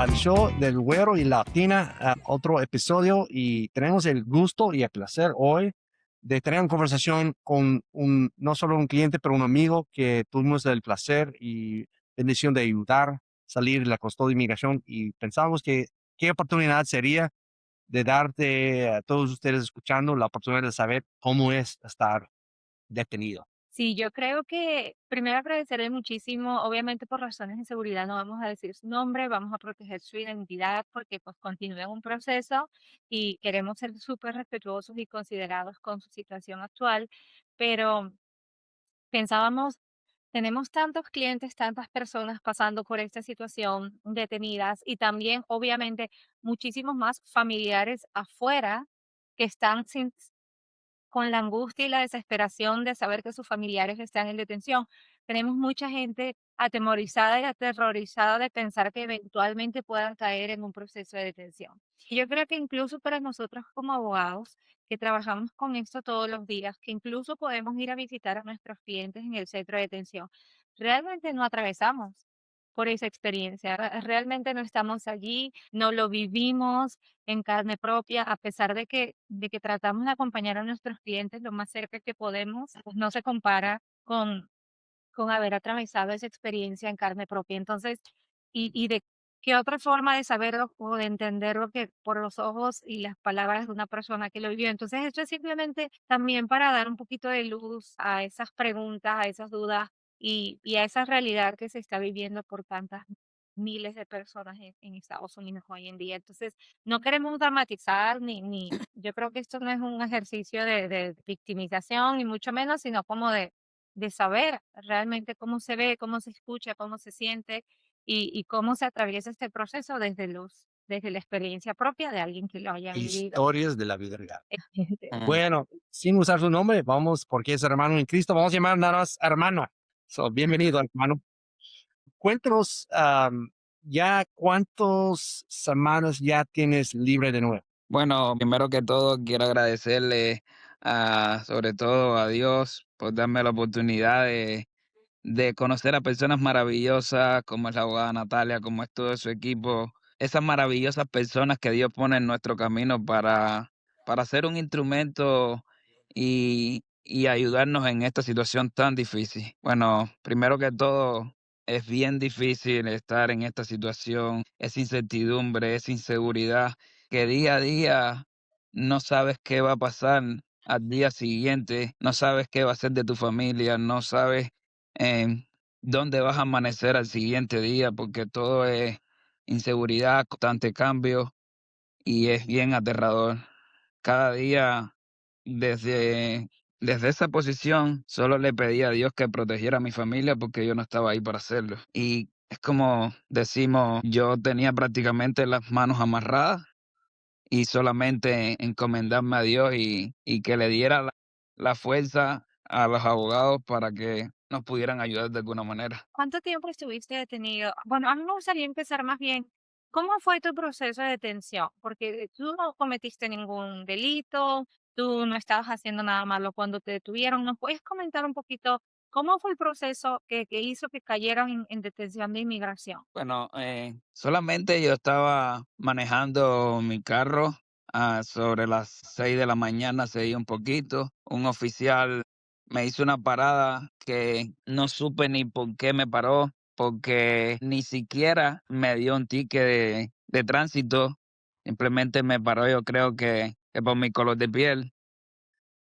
al show del Güero y Latina, a otro episodio, y tenemos el gusto y el placer hoy de tener una conversación con no solo un cliente, pero un amigo que tuvimos el placer y bendición de ayudar a salir de la custodia de inmigración, y pensamos que qué oportunidad sería de darte a todos ustedes escuchando la oportunidad de saber cómo es estar detenido. Sí, yo creo que primero agradecerle muchísimo, obviamente por razones de seguridad no vamos a decir su nombre, vamos a proteger su identidad porque pues continúa en un proceso y queremos ser súper respetuosos y considerados con su situación actual, pero pensábamos, tenemos tantos clientes, tantas personas pasando por esta situación detenidas y también obviamente muchísimos más familiares afuera que están sin, con la angustia y la desesperación de saber que sus familiares están en detención. Tenemos mucha gente atemorizada y aterrorizada de pensar que eventualmente puedan caer en un proceso de detención. Y yo creo que incluso para nosotros como abogados, que trabajamos con esto todos los días, que incluso podemos ir a visitar a nuestros clientes en el centro de detención, realmente no atravesamos por esa experiencia, realmente no estamos allí, no lo vivimos, en carne propia, a pesar de que tratamos de acompañar a nuestros clientes lo más cerca que podemos, pues no se compara con haber atravesado esa experiencia en carne propia. Entonces, y de qué otra forma de saberlo o de entenderlo que por los ojos y las palabras de una persona que lo vivió. Entonces, esto es simplemente también para dar un poquito de luz a esas preguntas, a esas dudas y a esa realidad que se está viviendo por tantas miles de personas en Estados Unidos hoy en día. Entonces, no queremos dramatizar yo creo que esto no es un ejercicio de victimización, ni mucho menos, sino como de saber realmente cómo se ve, cómo se escucha, cómo se siente y cómo se atraviesa este proceso desde la experiencia propia de alguien que lo haya vivido. Historias de la vida real. Este, Bueno, sin usar su nombre, vamos, porque es hermano en Cristo, vamos a llamar nada más hermano. So, bienvenido, hermano. Cuéntanos, ya cuántas semanas ya tienes libre de nuevo. Bueno, primero que todo quiero agradecerle sobre todo a Dios por darme la oportunidad de conocer a personas maravillosas como es la abogada Natalia, como es todo su equipo, esas maravillosas personas que Dios pone en nuestro camino para ser un instrumento y ayudarnos en esta situación tan difícil. Bueno, primero que todo, es bien difícil estar en esta situación, es incertidumbre, es inseguridad, que día a día no sabes qué va a pasar al día siguiente, no sabes qué va a ser de tu familia, no sabes dónde vas a amanecer al siguiente día, porque todo es inseguridad, constante cambio y es bien aterrador. Cada día desde, desde esa posición solo le pedí a Dios que protegiera a mi familia porque yo no estaba ahí para hacerlo. Y es como decimos, yo tenía prácticamente las manos amarradas y solamente encomendarme a Dios y que le diera la fuerza a los abogados para que nos pudieran ayudar de alguna manera. ¿Cuánto tiempo estuviste detenido? Bueno, a mí me gustaría empezar más bien, ¿cómo fue tu proceso de detención? Porque tú no cometiste ningún delito, tú no estabas haciendo nada malo cuando te detuvieron. ¿Nos puedes comentar un poquito cómo fue el proceso que hizo que cayeran en detención de inmigración? Bueno, solamente yo estaba manejando mi carro sobre las 6 de la mañana, se dio un poquito. Un oficial me hizo una parada que no supe ni por qué me paró, porque ni siquiera me dio un ticket de tránsito. Simplemente me paró, yo creo que por mi color de piel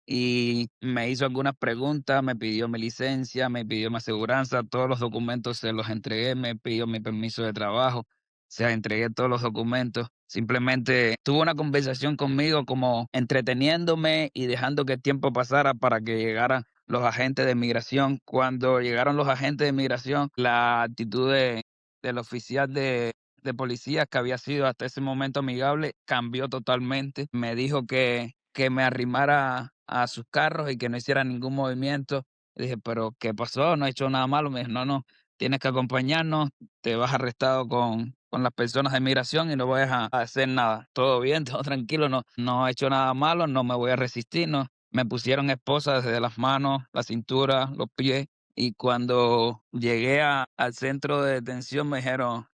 y me hizo algunas preguntas, me pidió mi licencia, me pidió mi aseguranza, todos los documentos se los entregué, me pidió mi permiso de trabajo, se entregué todos los documentos. Simplemente tuvo una conversación conmigo como entreteniéndome y dejando que el tiempo pasara para que llegaran los agentes de migración. Cuando llegaron los agentes de migración, la actitud del oficial de policía que había sido hasta ese momento amigable cambió totalmente. Me dijo que me arrimara a sus carros y que no hiciera ningún movimiento. Le dije, pero ¿qué pasó? No he hecho nada malo. Me dijo, no, no, tienes que acompañarnos, te vas arrestado con las personas de migración y no vas a hacer nada. Todo bien, todo tranquilo, no, no he hecho nada malo, no me voy a resistir, no. Me pusieron esposas desde las manos, la cintura, los pies. Y cuando llegué al centro de detención me dijeron,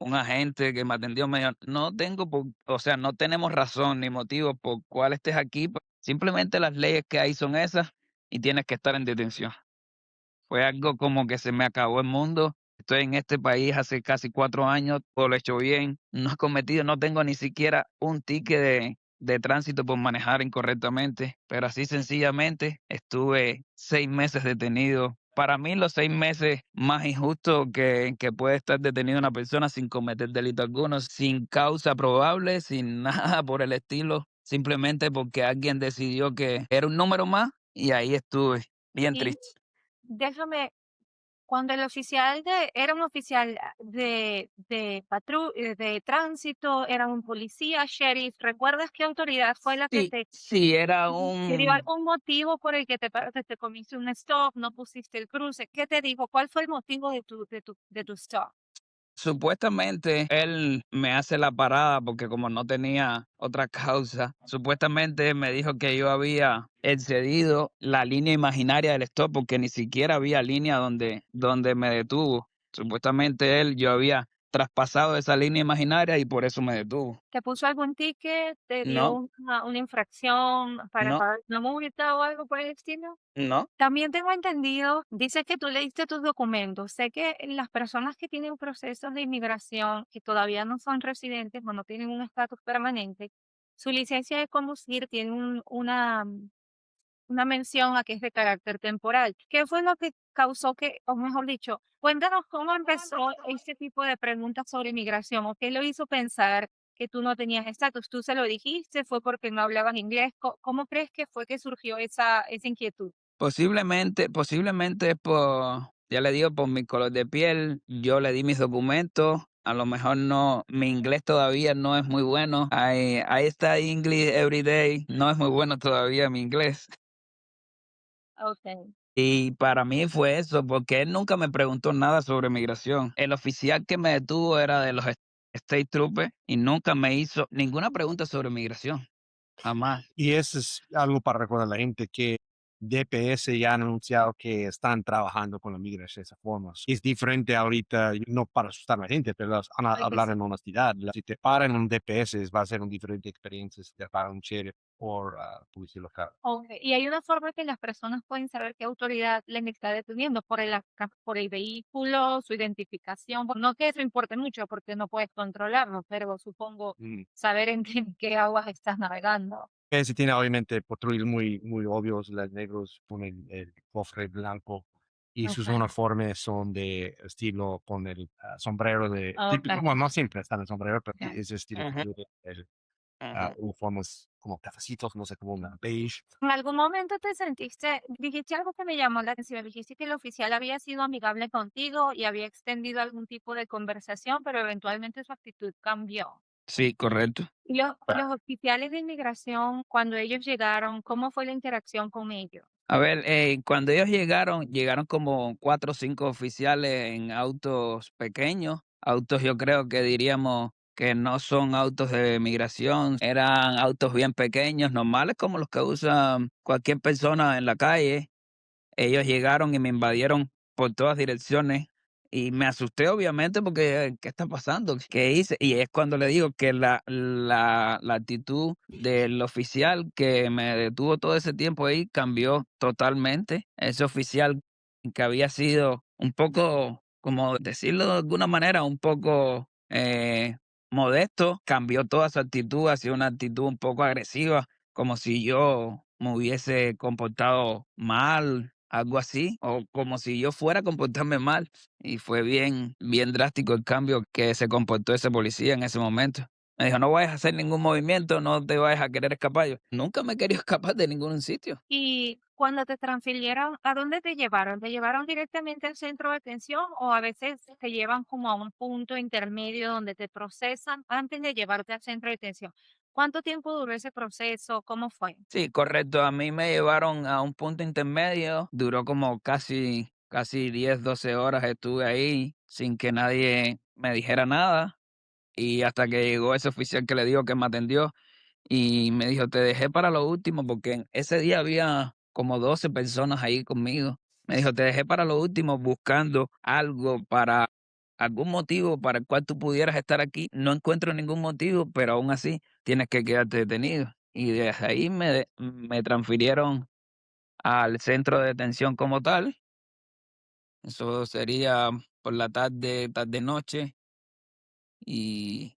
un agente que me atendió me dijo: "No tengo o sea, no tenemos razón ni motivo por cuál estés aquí, simplemente las leyes que hay son esas y tienes que estar en detención". Fue algo como que se me acabó el mundo. Estoy en este país hace casi 4 años, todo lo he hecho bien, no tengo ni siquiera un ticket de tránsito por manejar incorrectamente, pero así sencillamente estuve 6 meses detenido. Para mí, los 6 meses más injustos que puede estar detenido una persona sin cometer delito alguno, sin causa probable, sin nada por el estilo, simplemente porque alguien decidió que era un número más y ahí estuve, bien Y triste. déjame, cuando el oficial era un oficial de tránsito, era un policía, sheriff, ¿recuerdas qué autoridad fue la que Sí, sí, era te dio un algún motivo por el que te comiste un stop, no pusiste el cruce? ¿Qué te dijo? ¿Cuál fue el motivo de tu stop? supuestamente él me hace la parada porque como no tenía otra causa, supuestamente me dijo que yo había excedido la línea imaginaria del stop porque ni siquiera había línea donde me detuvo. Supuestamente yo había traspasado esa línea imaginaria y por eso me detuvo. ¿Te puso algún ticket? ¿Te dio No, una infracción para no, pagar una multa o algo por el estilo? no. También tengo entendido, dice que tú leíste tus documentos. Sé que las personas que tienen procesos de inmigración, que todavía no son residentes o no tienen un estatus permanente, su licencia de conducir tiene una mención a que es de carácter temporal. ¿Qué fue lo que causó que, o mejor dicho, cuéntanos cómo empezó este tipo de preguntas sobre inmigración o qué lo hizo pensar que tú no tenías estatus? ¿Tú se lo dijiste? ¿Fue porque no hablabas inglés? ¿Cómo crees que fue que surgió esa inquietud? Posiblemente ya le digo, por mi color de piel, yo le di mis documentos, a lo mejor no, mi inglés todavía no es muy bueno. Ahí está English every day, no es muy bueno todavía mi inglés. Okay. Y para mí fue eso, porque él nunca me preguntó nada sobre migración. El oficial que me detuvo era de los State Troopers y nunca me hizo ninguna pregunta sobre migración, jamás. Y eso es algo para recordar a la gente que DPS ya han anunciado que están trabajando con la migración de esa forma. Es diferente ahorita, no para asustar a la gente, pero van a Ay, que hablar sí. en honestidad. Si te paran en un DPS, va a ser una diferente experiencia si te paran un sheriff o policía local. Okey, y hay una forma que las personas pueden saber qué autoridad les está deteniendo por el vehículo, su identificación, no que eso importe mucho porque no puedes controlarlo, pero supongo Mm. saber en qué aguas estás navegando. Ese tiene obviamente patrullas muy obvios, los negros ponen el cofre blanco y sus Okey, uniformes son de estilo con el sombrero de típico, okey, bueno, no siempre están en sombrero, pero okey. ese estilo Ujú, de el ujú. uniformes como cafecitos, no sé, como una beige. ¿En algún momento te sentiste dijiste algo que me llamó la atención, dijiste que el oficial había sido amigable contigo y había extendido algún tipo de conversación, pero eventualmente su actitud cambió? Sí, correcto. Y los oficiales de inmigración, cuando ellos llegaron, ¿cómo fue la interacción con ellos? A ver, cuando ellos llegaron como 4 o 5 oficiales en autos pequeños, autos yo creo que diríamos que no son autos de migración, eran autos bien pequeños, normales como los que usa cualquier persona en la calle. Ellos llegaron y me invadieron por todas direcciones y me asusté obviamente porque, ¿qué está pasando? ¿Qué hice? Y es cuando le digo que la actitud del oficial que me detuvo todo ese tiempo ahí cambió totalmente. Ese oficial que había sido un poco, como decirlo de alguna manera, un poco modesto, cambió toda su actitud hacia una actitud un poco agresiva, como si yo me hubiese comportado mal, algo así, o como si yo fuera a comportarme mal. Y fue bien drástico el cambio que se comportó ese policía en ese momento. Me dijo: "No vayas a hacer ningún movimiento, no te vayas a querer escapar". Yo nunca me he querido escapar de ningún sitio. Y cuando te transfirieron, ¿a dónde te llevaron? ¿Te llevaron directamente al centro de detención o a veces te llevan como a un punto intermedio donde te procesan antes de llevarte al centro de detención? ¿Cuánto tiempo duró ese proceso? ¿Cómo fue? Sí, correcto. A mí me llevaron a un punto intermedio, duró como casi 10, 12 horas estuve ahí sin que nadie me dijera nada. Y hasta que llegó ese oficial que le digo que me atendió y me dijo: "Te dejé para lo último", porque en ese día había como 12 personas ahí conmigo. Me dijo: "Te dejé para lo último buscando algo para algún motivo para el cual tú pudieras estar aquí. No encuentro ningún motivo, pero aún así tienes que quedarte detenido. Y desde ahí me transfirieron al centro de detención como tal. Eso sería por la tarde, tarde-noche, y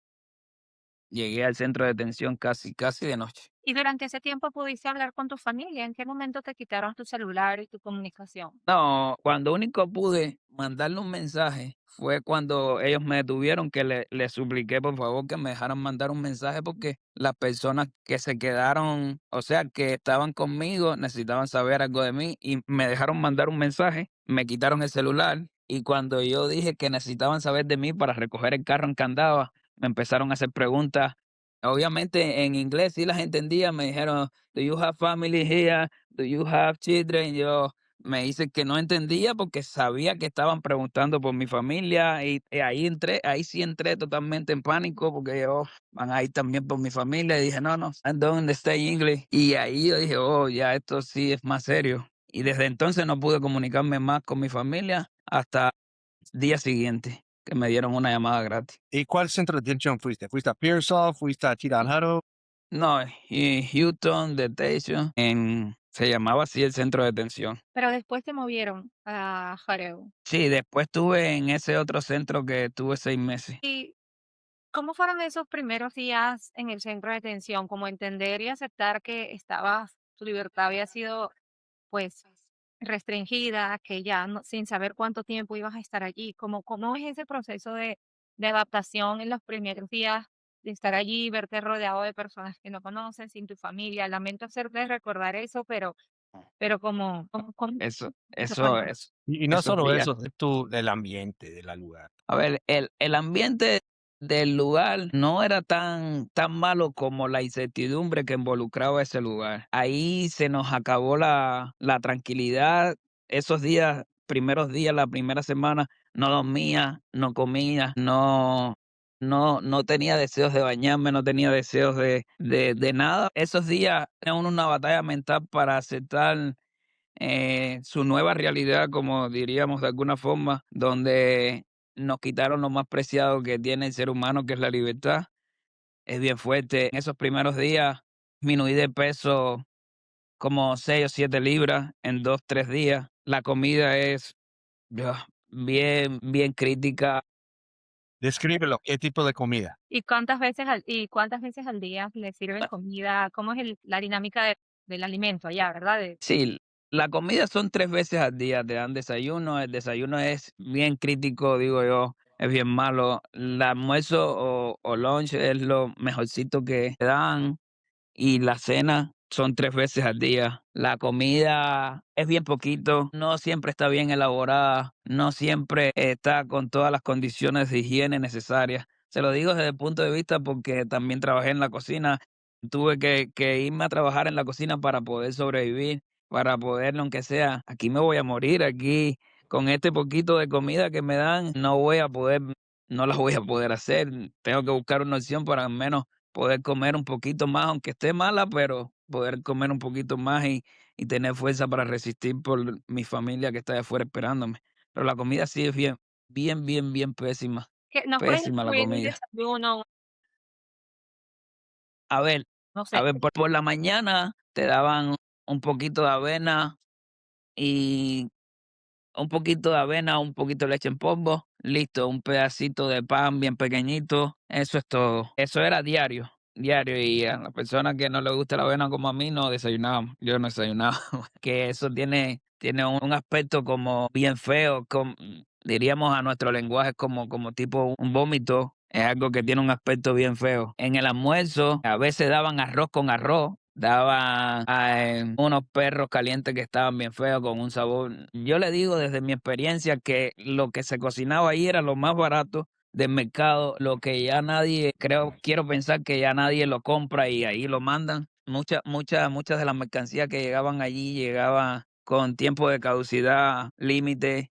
llegué al centro de detención casi, casi de noche. Y durante ese tiempo pudiste hablar con tu familia. ¿En qué momento te quitaron tu celular y tu comunicación? No, cuando único pude mandarle un mensaje fue cuando ellos me detuvieron, que les supliqué por favor que me dejaran mandar un mensaje porque las personas que se quedaron, o sea, que estaban conmigo, necesitaban saber algo de mí y me dejaron mandar un mensaje, me quitaron el celular y cuando yo dije que necesitaban saber de mí para recoger el carro en que andaba, me empezaron a hacer preguntas. Obviamente en inglés sí las entendía, me dijeron, "Do you have family here? Do you have children?" Yo me dice que no entendía porque sabía que estaban preguntando por mi familia y ahí sí entré totalmente en pánico porque yo van a ir también por mi familia y dije, no, no, I don't understand English. Y ahí yo dije, oh, ya esto sí es más serio. Y desde entonces no pude comunicarme más con mi familia hasta el día siguiente que me dieron una llamada gratis. ¿Y cuál centro de detención fuiste? ¿Fuiste a Pearsall? ¿Fuiste a Tiraljaro? No, y Houston Detention, se llamaba así el centro de detención. Pero después te movieron a Jareo. Sí, después estuve en ese otro centro que tuve 6 meses. ¿Y cómo fueron esos primeros días en el centro de detención? Como entender y aceptar que tu libertad había sido, pues, restringida, que ya sin saber cuánto tiempo ibas a estar allí. ¿Cómo es ese proceso de adaptación en los primeros días de estar allí, verte rodeado de personas que no conoces, sin tu familia? Lamento hacerte recordar eso, pero como Eso eso eso cuenta. es Y no esos solo días. eso, del ambiente, del lugar. A ver, el ambiente del lugar no era tan malo como la incertidumbre que involucraba ese lugar. Ahí se nos acabó la tranquilidad. Esos días, primeros días, la primera semana, no dormía, no comía, no tenía deseos de bañarme, no tenía deseos de nada. Esos días era una batalla mental para aceptar su nueva realidad, como diríamos de alguna forma, donde nos quitaron lo más preciado que tiene el ser humano, que es la libertad. Es bien fuerte. En esos primeros días disminuí de peso como 6 o 7 libras en 2, 3 días. La comida es bien, bien crítica. Descríbelo, ¿qué tipo de comida? ¿Y cuántas veces al día le sirven Ah, comida? ¿Cómo es la dinámica del alimento allá, verdad? sí, la comida son 3 veces al día, te dan desayuno. El desayuno es bien crítico, digo yo, es bien malo. El almuerzo o lunch es lo mejorcito que te dan. Y la cena son 3 veces al día. La comida es bien poquito, no siempre está bien elaborada, no siempre está con todas las condiciones de higiene necesarias. Se lo digo desde el punto de vista porque también trabajé en la cocina, tuve que irme a trabajar en la cocina para poder sobrevivir, para poder, aunque sea, aquí me voy a morir, aquí con este poquito de comida que me dan, no la voy a poder hacer. Tengo que buscar una opción para al menos poder comer un poquito más, aunque esté mala, pero poder comer un poquito más y tener fuerza para resistir por mi familia que está de afuera esperándome. Pero la comida sí es bien, bien, bien, bien pésima, ¿Qué nos puedes pésima la incluir un comida. desayuno? A ver, No a sé. ver, por la mañana te daban un poquito de avena y un poquito de leche en polvo, listo, un pedacito de pan bien pequeñito, eso es todo. Eso era diario, diario, y a las personas que no les gusta la avena como a mí no desayunábamos, yo no desayunaba, que eso tiene un aspecto como bien feo, diríamos a nuestro lenguaje como tipo un vómito, es algo que tiene un aspecto bien feo. En el almuerzo a veces daban arroz con arroz, daban unos perros calientes que estaban bien feos con un sabor. Yo le digo desde mi experiencia que lo que se cocinaba ahí era lo más barato del mercado, lo que ya nadie, quiero pensar que ya nadie lo compra y ahí lo mandan. Muchas de las mercancías que llegaban allí llegaban con tiempo de caducidad, límite,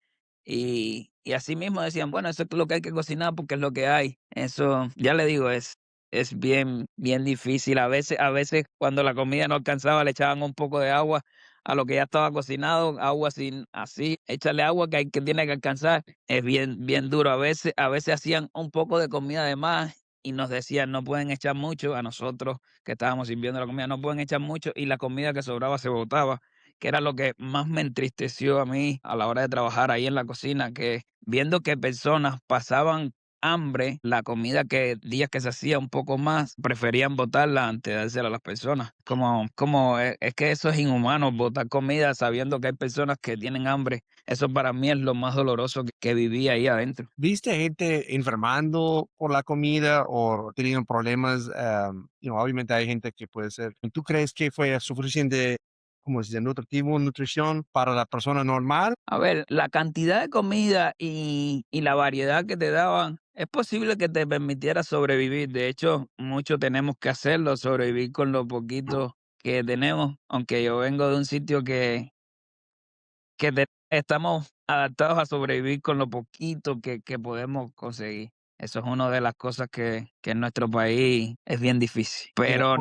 y así mismo decían, bueno, eso es lo que hay que cocinar porque es lo que hay. Eso, ya le digo, es bien, bien difícil. A veces cuando la comida no alcanzaba, le echaban un poco de agua a lo que ya estaba cocinado, agua sin así, échale agua que tiene que alcanzar. Es bien duro. A veces hacían un poco de comida de más y nos decían, no pueden echar mucho, a nosotros que estábamos sirviendo la comida, no pueden echar mucho, y la comida que sobraba se botaba, que era lo que más me entristeció a mí a la hora de trabajar ahí en la cocina, que viendo que personas pasaban hambre, la comida que días que se hacía un poco más, preferían botarla antes de dársela a las personas. Es que eso es inhumano, botar comida sabiendo que hay personas que tienen hambre. Eso para mí es lo más doloroso que viví ahí adentro. ¿Viste gente enfermando por la comida o teniendo problemas? Obviamente hay gente que puede ser. ¿Tú crees que fue suficiente, como se dice, nutritivo, nutrición para la persona normal? A ver, la cantidad de comida y la variedad que te daban, es posible que te permitiera sobrevivir. De hecho, mucho tenemos que hacerlo, sobrevivir con lo poquito que tenemos, aunque yo vengo de un sitio que estamos adaptados a sobrevivir con lo poquito que podemos conseguir. Eso es una de las cosas que en nuestro país es bien difícil. Mira, Pero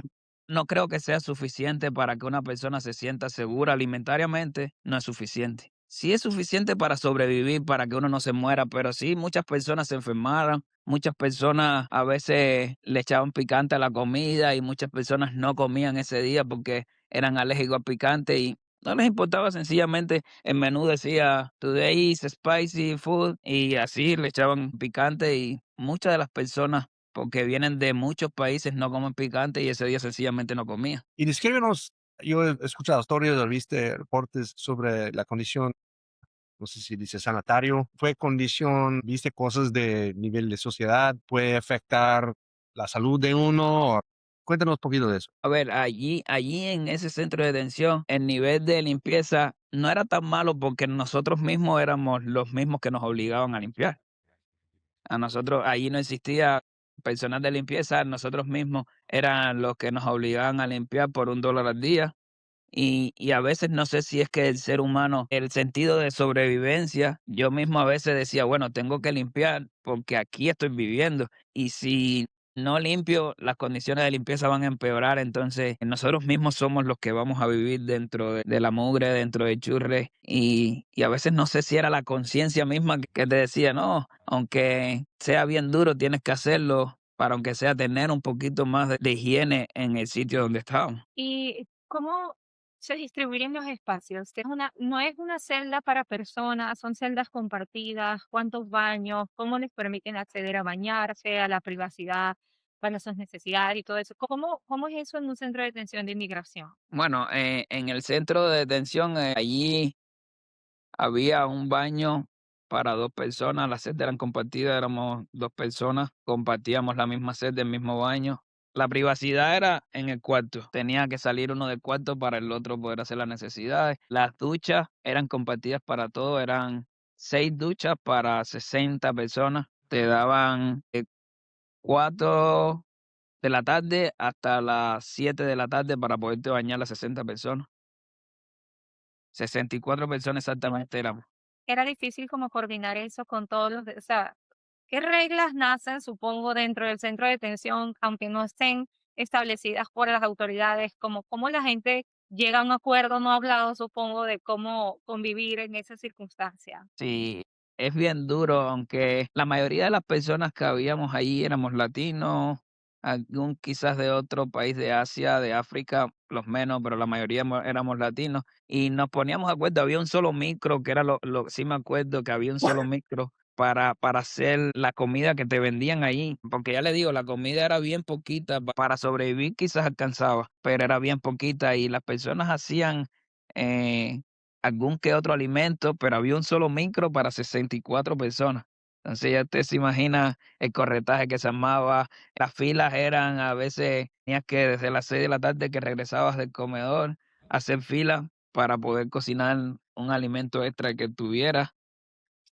no creo que sea suficiente para que una persona se sienta segura alimentariamente, no es suficiente. Sí es suficiente para sobrevivir, para que uno no se muera, pero sí muchas personas se enfermaron, muchas personas a veces le echaban picante a la comida y muchas personas no comían ese día porque eran alérgicos al picante y no les importaba, sencillamente el menú decía "Today is spicy food" y así le echaban picante, y muchas de las personas, porque vienen de muchos países, no comen picante y ese día sencillamente no comían. y descríbenos, yo he escuchado historias o viste reportes sobre la condición, no sé si dice sanitario, fue condición, viste cosas de nivel de sociedad, puede afectar la salud de uno. Cuéntanos un poquito de eso. A ver, allí en ese centro de detención, el nivel de limpieza no era tan malo porque nosotros mismos éramos los mismos que nos obligaban a limpiar. A nosotros allí no existía personal de limpieza, nosotros mismos eran los que nos obligaban a limpiar por $1 al día. Y a veces no sé si es que el ser humano, el sentido de sobrevivencia, yo mismo a veces decía, bueno, tengo que limpiar porque aquí estoy viviendo. Y si no limpio, las condiciones de limpieza van a empeorar. Entonces, nosotros mismos somos los que vamos a vivir dentro de la mugre, dentro de churre. Y a veces no sé si era la conciencia misma que te decía, no, aunque sea bien duro, tienes que hacerlo para aunque sea tener un poquito más de higiene en el sitio donde estábamos. ¿Y cómo se distribuyen los espacios? No es una celda para personas, son celdas compartidas, ¿cuántos baños? ¿Cómo les permiten acceder a bañarse, a la privacidad para sus necesidades y todo eso? ¿Cómo es eso en un centro de detención de inmigración? Bueno, en el centro de detención, allí había un baño para 2 personas, las sedes eran compartidas, éramos 2 personas, compartíamos la misma sede, el mismo baño. La privacidad era en el cuarto, tenía que salir uno del cuarto para el otro poder hacer las necesidades. Las duchas eran compartidas para todos, eran 6 duchas para 60 personas. Te daban, 4 de la tarde hasta las 7 de la tarde para poderte bañar las 60 personas. 64 personas exactamente éramos. Era difícil como coordinar eso con todos o sea, ¿qué reglas nacen, supongo, dentro del centro de detención, aunque no estén establecidas por las autoridades? ¿Cómo la gente llega a un acuerdo no hablado, supongo, de cómo convivir en esa circunstancia? Sí, es bien duro, aunque la mayoría de las personas que habíamos ahí éramos latinos, algún quizás de otro país de Asia, de África, los menos, pero la mayoría éramos latinos, y nos poníamos de acuerdo, había un solo micro, que era sí me acuerdo que había un solo micro para hacer la comida que te vendían ahí, porque ya le digo, la comida era bien poquita, para sobrevivir quizás alcanzaba, pero era bien poquita y las personas hacían, eh, algún que otro alimento, pero había un solo micro para 64 personas. Entonces ya usted se imagina el corretaje que se armaba, las filas eran a veces, tenías que desde las 6 de la tarde que regresabas del comedor, hacer fila para poder cocinar un alimento extra que tuviera.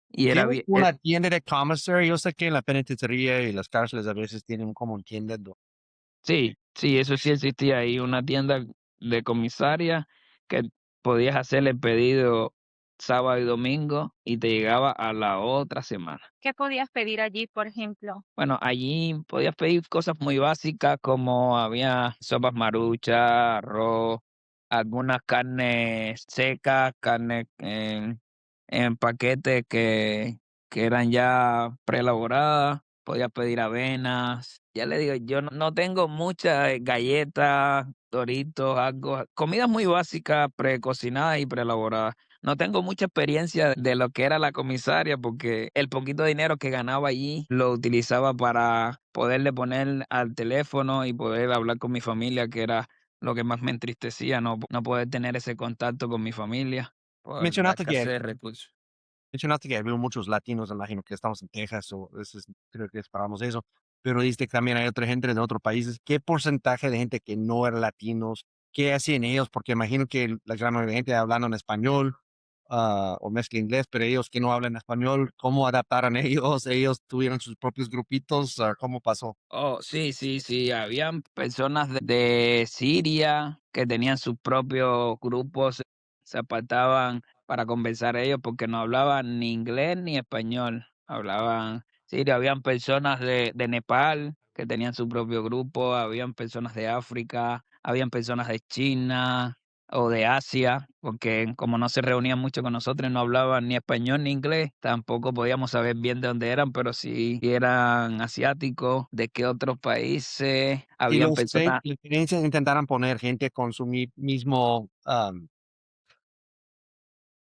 Y era ¿Tienen bien, una tienda de commissary? Yo sé que en la penitenciaría y las cárceles a veces tienen como tiendas. sí, sí, eso sí existía ahí, una tienda de comisaria que podías hacer el pedido sábado y domingo y te llegaba a la otra semana. ¿Qué podías pedir allí, por ejemplo? Bueno, allí podías pedir cosas muy básicas como había sopas maruchas, arroz, algunas carnes secas, carnes en paquetes que eran ya preelaboradas, podía pedir avenas. Ya le digo, yo no tengo muchas galletas, Doritos, algo, comida muy básica, precocinadas y preelaboradas. No tengo mucha experiencia de lo que era la comisaria porque el poquito dinero que ganaba allí lo utilizaba para poderle poner al teléfono y poder hablar con mi familia, que era lo que más me entristecía, no poder tener ese contacto con mi familia por la Mencionaste escasez que de recursos. Mencionaste que veo muchos latinos, imagino que estamos en Texas o eso creo que esperamos eso, pero dijiste que también hay otra gente de otros países. ¿Qué porcentaje de gente que no eran latinos? ¿Qué hacían ellos? Porque imagino que la gran mayoría de gente hablando en español o mezcla inglés, pero ellos que no hablan español, ¿cómo adaptaron ellos? ¿Ellos tuvieron sus propios grupitos? ¿Cómo pasó? Oh, sí, sí, sí, habían personas de Siria que tenían sus propios grupos, se apartaban para conversar ellos porque no hablaban ni inglés ni español, hablaban sirio. Habían personas de Nepal que tenían su propio grupo, habían personas de África, habían personas de China o de Asia, porque como no se reunían mucho con nosotros, no hablaban ni español ni inglés, tampoco podíamos saber bien de dónde eran, pero sí eran asiáticos, de qué otros países, Y habían personas. los canadienses intentaron poner gente con su mismo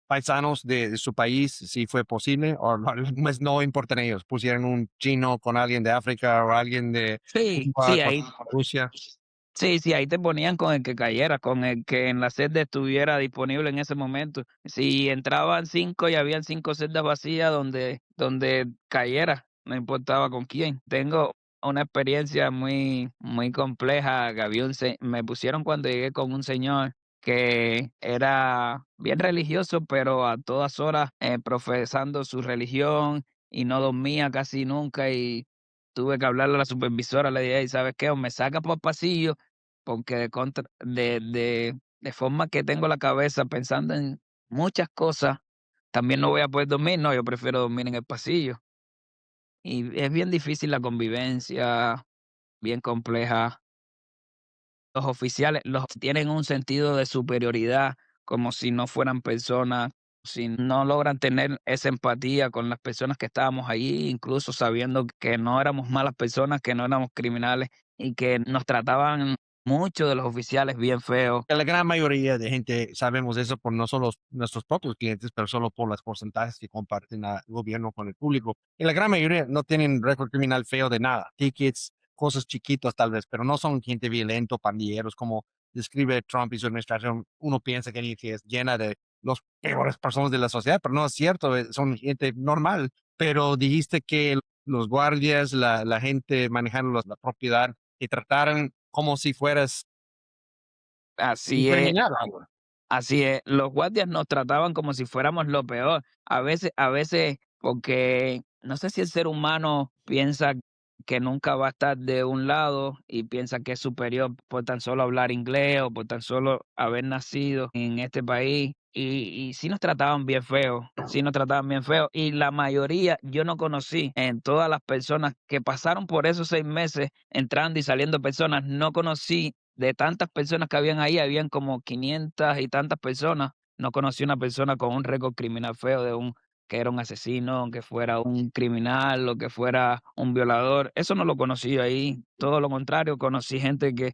paisanos de su país, si fue posible, o no, pues no importan ellos, pusieron un chino con alguien de África o alguien de Sí, Cuba sí, con ahí Rusia. sí, sí, ahí te ponían con el que cayera, con el que en la celda estuviera disponible en ese momento. Si entraban 5 y habían 5 celdas vacías donde cayera, no importaba con quién. Tengo una experiencia muy compleja que me pusieron cuando llegué con un señor que era bien religioso, pero a todas horas profesando su religión y no dormía casi nunca y tuve que hablarle a la supervisora, le dije: "Ey, ¿sabes qué? O me saca por pasillo porque de forma que tengo la cabeza pensando en muchas cosas, también no voy a poder dormir. No, yo prefiero dormir en el pasillo". Y es bien difícil la convivencia, bien compleja. Los oficiales tienen un sentido de superioridad, como si no fueran personas, si no logran tener esa empatía con las personas que estábamos allí, incluso sabiendo que no éramos malas personas, que no éramos criminales y que nos trataban mucho de los oficiales bien feo. La gran mayoría de gente sabemos eso por no solo nuestros propios clientes, pero solo por los porcentajes que comparten el gobierno con el público. Y la gran mayoría no tienen récord criminal feo de nada, tickets, cosas chiquitas tal vez, pero no son gente violento, pandilleros, como describe Trump y su administración. Uno piensa que es llena de los peores personas de la sociedad, pero no es cierto, son gente normal. Pero dijiste que los guardias, la gente manejando la propiedad, te trataran como si fueras un Así es. criminal. Así es, los guardias nos trataban como si fuéramos lo peor. A veces, porque no sé si el ser humano piensa que nunca va a estar de un lado y piensa que es superior por tan solo hablar inglés o por tan solo haber nacido en este país. Y sí nos trataban bien feo, sí nos trataban bien feo. Y la mayoría yo no conocí en todas las personas que pasaron por esos 6 meses entrando y saliendo personas, no conocí de tantas personas que habían ahí, habían como 500 y tantas personas. No conocí una persona con un récord criminal feo que era un asesino, que fuera un criminal o que fuera un violador. Eso no lo conocí ahí. Todo lo contrario, conocí gente que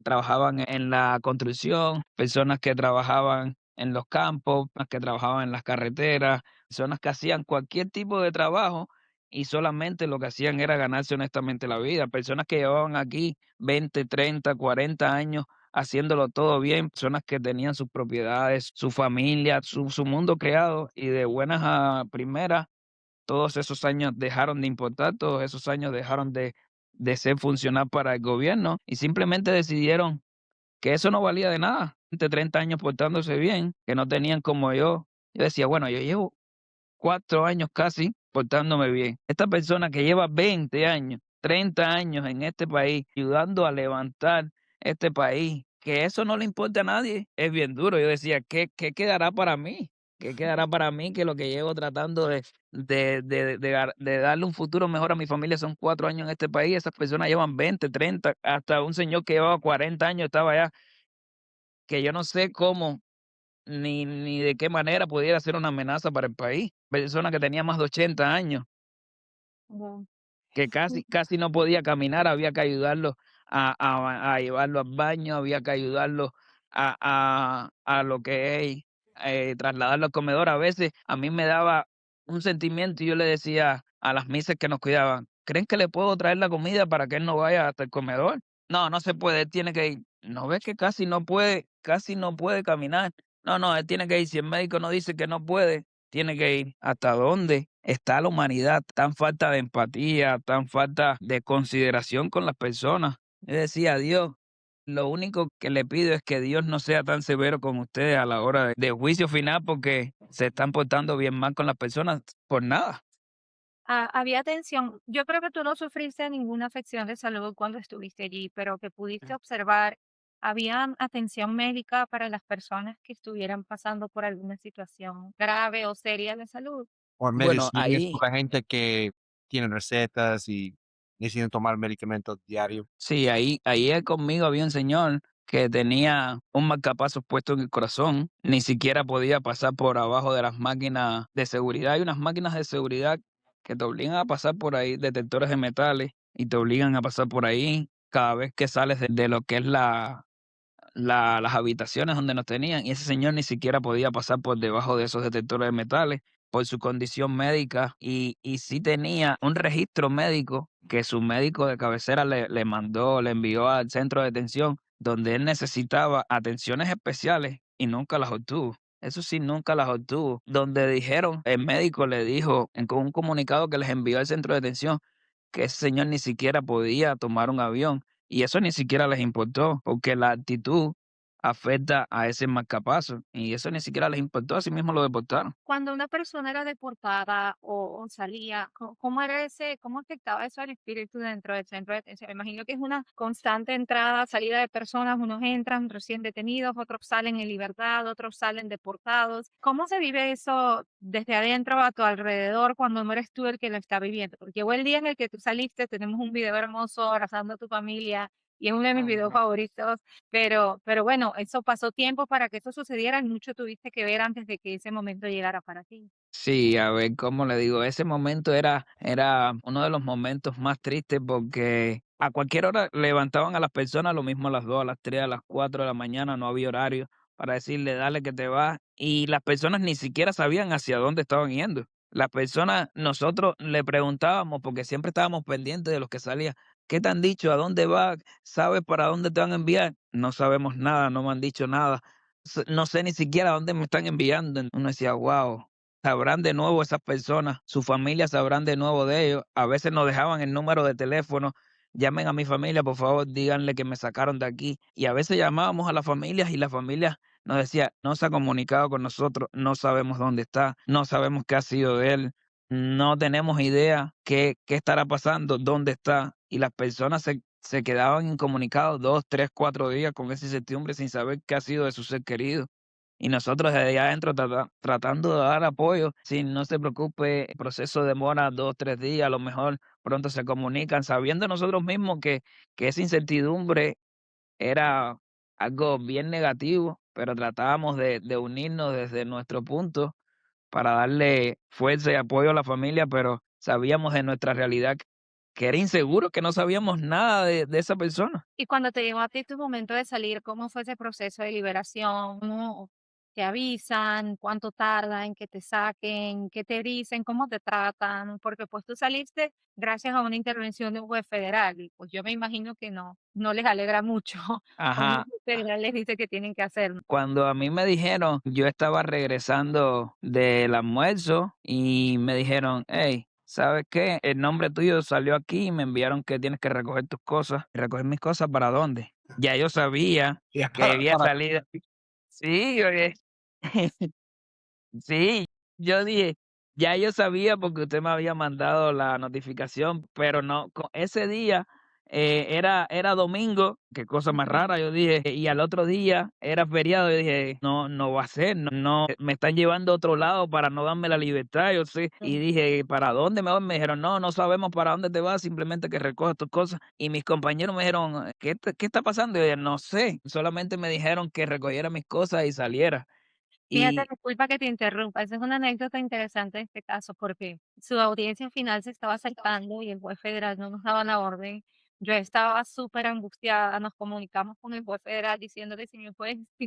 trabajaban en la construcción, personas que trabajaban en los campos, personas que trabajaban en las carreteras, personas que hacían cualquier tipo de trabajo y solamente lo que hacían era ganarse honestamente la vida. Personas que llevaban aquí 20, 30, 40 años haciéndolo todo bien, personas que tenían sus propiedades, su familia, su mundo creado y de buenas a primeras, todos esos años dejaron de importar, todos esos años dejaron de ser funcional para el gobierno y simplemente decidieron que eso no valía de nada. 20, 30 años portándose bien, que no tenían como yo. Yo decía, bueno, yo llevo 4 años casi portándome bien. Esta persona que lleva 20 años, 30 años en este país, ayudando a levantar este país, que eso no le importa a nadie, es bien duro. Yo decía, ¿qué quedará para mí? ¿Qué quedará para mí que lo que llevo tratando de darle un futuro mejor a mi familia son 4 años en este país? Esas personas llevan 20, 30, hasta un señor que llevaba 40 años estaba allá que yo no sé cómo ni de qué manera pudiera ser una amenaza para el país. Persona que tenía más de 80 años, Wow. que casi no podía caminar, había que ayudarlo a llevarlo al baño, había que ayudarlo a lo que es, trasladarlo al comedor. A veces a mí me daba un sentimiento y yo le decía a las misas que nos cuidaban: "¿Creen que le puedo traer la comida para que él no vaya hasta el comedor?". "No, no se puede, él tiene que ir". ¿No ves que casi no puede caminar? "No, no, él tiene que ir. Si el médico no dice que no puede, tiene que ir". ¿Hasta dónde está la humanidad? Tan falta de empatía, tan falta de consideración con las personas. Yo decía: "Dios, lo único que le pido es que Dios no sea tan severo con ustedes a la hora de juicio final, porque se están portando bien mal con las personas por nada". Había atención. Yo creo que tú no sufriste ninguna afección de salud cuando estuviste allí, pero que pudiste observar, ¿había atención médica para las personas que estuvieran pasando por alguna situación grave o seria de salud? O Bueno, medicinas ahí para gente que tiene recetas y necesitan tomar medicamentos diarios. sí, ahí conmigo había un señor que tenía un marcapasos puesto en el corazón, ni siquiera podía pasar por abajo de las máquinas de seguridad. Hay unas máquinas de seguridad que te obligan a pasar por ahí, detectores de metales, y te obligan a pasar por ahí cada vez que sales de lo que es las habitaciones donde nos tenían, y ese señor ni siquiera podía pasar por debajo de esos detectores de metales por su condición médica, y sí tenía un registro médico que su médico de cabecera le envió al centro de detención, donde él necesitaba atenciones especiales y nunca las obtuvo. Eso sí, nunca las obtuvo. Donde dijeron, el médico le dijo con un comunicado que les envió al centro de detención, que ese señor ni siquiera podía tomar un avión, y eso ni siquiera les importó, porque la actitud afecta a ese marcapaso, y eso ni siquiera les importó, así mismo lo deportaron. Cuando una persona era deportada o salía, ¿cómo era cómo afectaba eso al espíritu dentro del centro de detención? Me imagino que es una constante entrada, salida de personas, unos entran recién detenidos, otros salen en libertad, otros salen deportados. ¿Cómo se vive eso desde adentro a tu alrededor cuando no eres tú el que lo está viviendo? Porque llegó el día en el que tú saliste, tenemos un video hermoso abrazando a tu familia y es uno de mis videos favoritos, pero bueno, eso pasó tiempo para que eso sucediera y mucho tuviste que ver antes de que ese momento llegara para ti. Sí, a ver, ¿cómo le digo? Ese momento era uno de los momentos más tristes, porque a cualquier hora levantaban a las personas, lo mismo a las 2, a las 3, a las 4 de la mañana, no había horario para decirle: "Dale que te vas", y las personas ni siquiera sabían hacia dónde estaban yendo. Las personas, nosotros le preguntábamos, porque siempre estábamos pendientes de los que salían: "¿Qué te han dicho? ¿A dónde vas? ¿Sabes para dónde te van a enviar?". "No sabemos nada, no me han dicho nada. No sé ni siquiera a dónde me están enviando". Uno decía: "Guau". Sabrán de nuevo esas personas, sus familias sabrán de nuevo de ellos. A veces nos dejaban el número de teléfono: "Llamen a mi familia, por favor, díganle que me sacaron de aquí". Y a veces llamábamos a las familias y la familia nos decía: "No se ha comunicado con nosotros, no sabemos dónde está, no sabemos qué ha sido de él, no tenemos idea qué estará pasando, dónde está". Y las personas se quedaban incomunicados 2, 3, 4 días con esa incertidumbre sin saber qué ha sido de su ser querido. Y nosotros desde allá adentro tratando de dar apoyo: "Sí, no se preocupe, el proceso demora 2, 3 días, a lo mejor pronto se comunican", sabiendo nosotros mismos que esa incertidumbre era algo bien negativo, pero tratábamos de unirnos desde nuestro punto para darle fuerza y apoyo a la familia, pero sabíamos de nuestra realidad que era inseguro, que no sabíamos nada de esa persona. Y cuando te llegó a ti tu momento de salir, ¿cómo fue ese proceso de liberación? ¿Cómo te avisan? ¿Cuánto tarda en que te saquen? ¿Qué te dicen? ¿Cómo te tratan? Porque pues tú saliste gracias a una intervención de un juez federal y pues yo me imagino que no les alegra mucho cuando un Ajá. juez federal les dice que tienen que hacer. Cuando a mí me dijeron, yo estaba regresando del almuerzo y me dijeron: "Hey, ¿sabes qué? El nombre tuyo salió aquí y me enviaron que tienes que recoger tus cosas". ¿Recoger mis cosas para dónde? Ya yo sabía Ya que había para salido. Sí, oye, sí, yo dije, ya yo sabía porque usted me había mandado la notificación, pero no, ese día era domingo, qué cosa más rara, yo dije, y al otro día era feriado, yo dije, no, no va a ser, no, no, me están llevando a otro lado para no darme la libertad, yo sé, y dije, ¿para dónde me voy? Me dijeron, no, no sabemos para dónde te vas, simplemente que recojas tus cosas, y mis compañeros me dijeron, ¿qué está pasando? Y yo dije, no sé, solamente me dijeron que recogiera mis cosas y saliera, Fíjate, y disculpa que te interrumpa, esa es una anécdota interesante de este caso, porque su audiencia final se estaba acercando y el juez federal no nos daba la orden. Yo estaba súper angustiada, nos comunicamos con el juez federal diciéndole, señor juez, si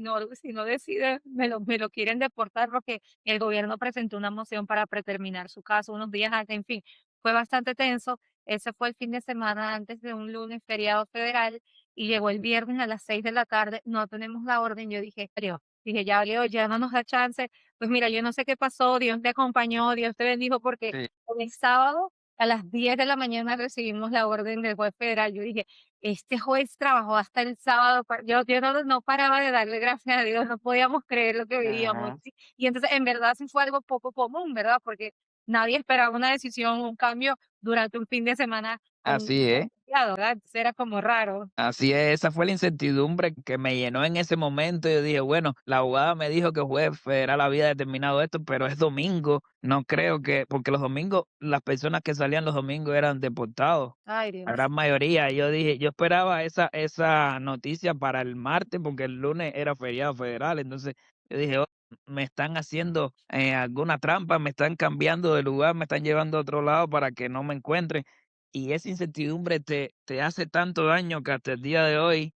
no decide, me lo quieren deportar porque el gobierno presentó una moción para preterminar su caso unos días antes, en fin, fue bastante tenso. Ese fue el fin de semana antes de un lunes feriado federal y llegó el viernes a las 6 de la tarde, no tenemos la orden, yo dije, "Pero dije, ya valió, ya no nos da chance". Pues mira, yo no sé qué pasó, Dios te acompañó, Dios te bendijo, porque sí, el sábado a las 10 de la mañana recibimos la orden del juez federal. Yo dije, este juez trabajó hasta el sábado. Yo no paraba de darle gracias a Dios, no podíamos creer lo que veíamos. ajá, Sí. Y entonces, en verdad, sí fue algo poco común, ¿verdad? Porque nadie esperaba una decisión, un cambio durante un fin de semana con un así es. ¿verdad? Entonces era como raro. Así es, esa fue la incertidumbre que me llenó en ese momento. Yo dije, bueno, la abogada me dijo que el juez federal había determinado esto, pero es domingo. No creo que, porque los domingos, las personas que salían los domingos eran deportados, Ay, la Dios. gran mayoría. Yo dije, yo esperaba esa noticia para el martes, porque el lunes era feriado federal. Entonces, yo dije, "Oh, me están haciendo alguna trampa, me están cambiando de lugar, me están llevando a otro lado para que no me encuentren". Y esa incertidumbre te hace tanto daño que hasta el día de hoy,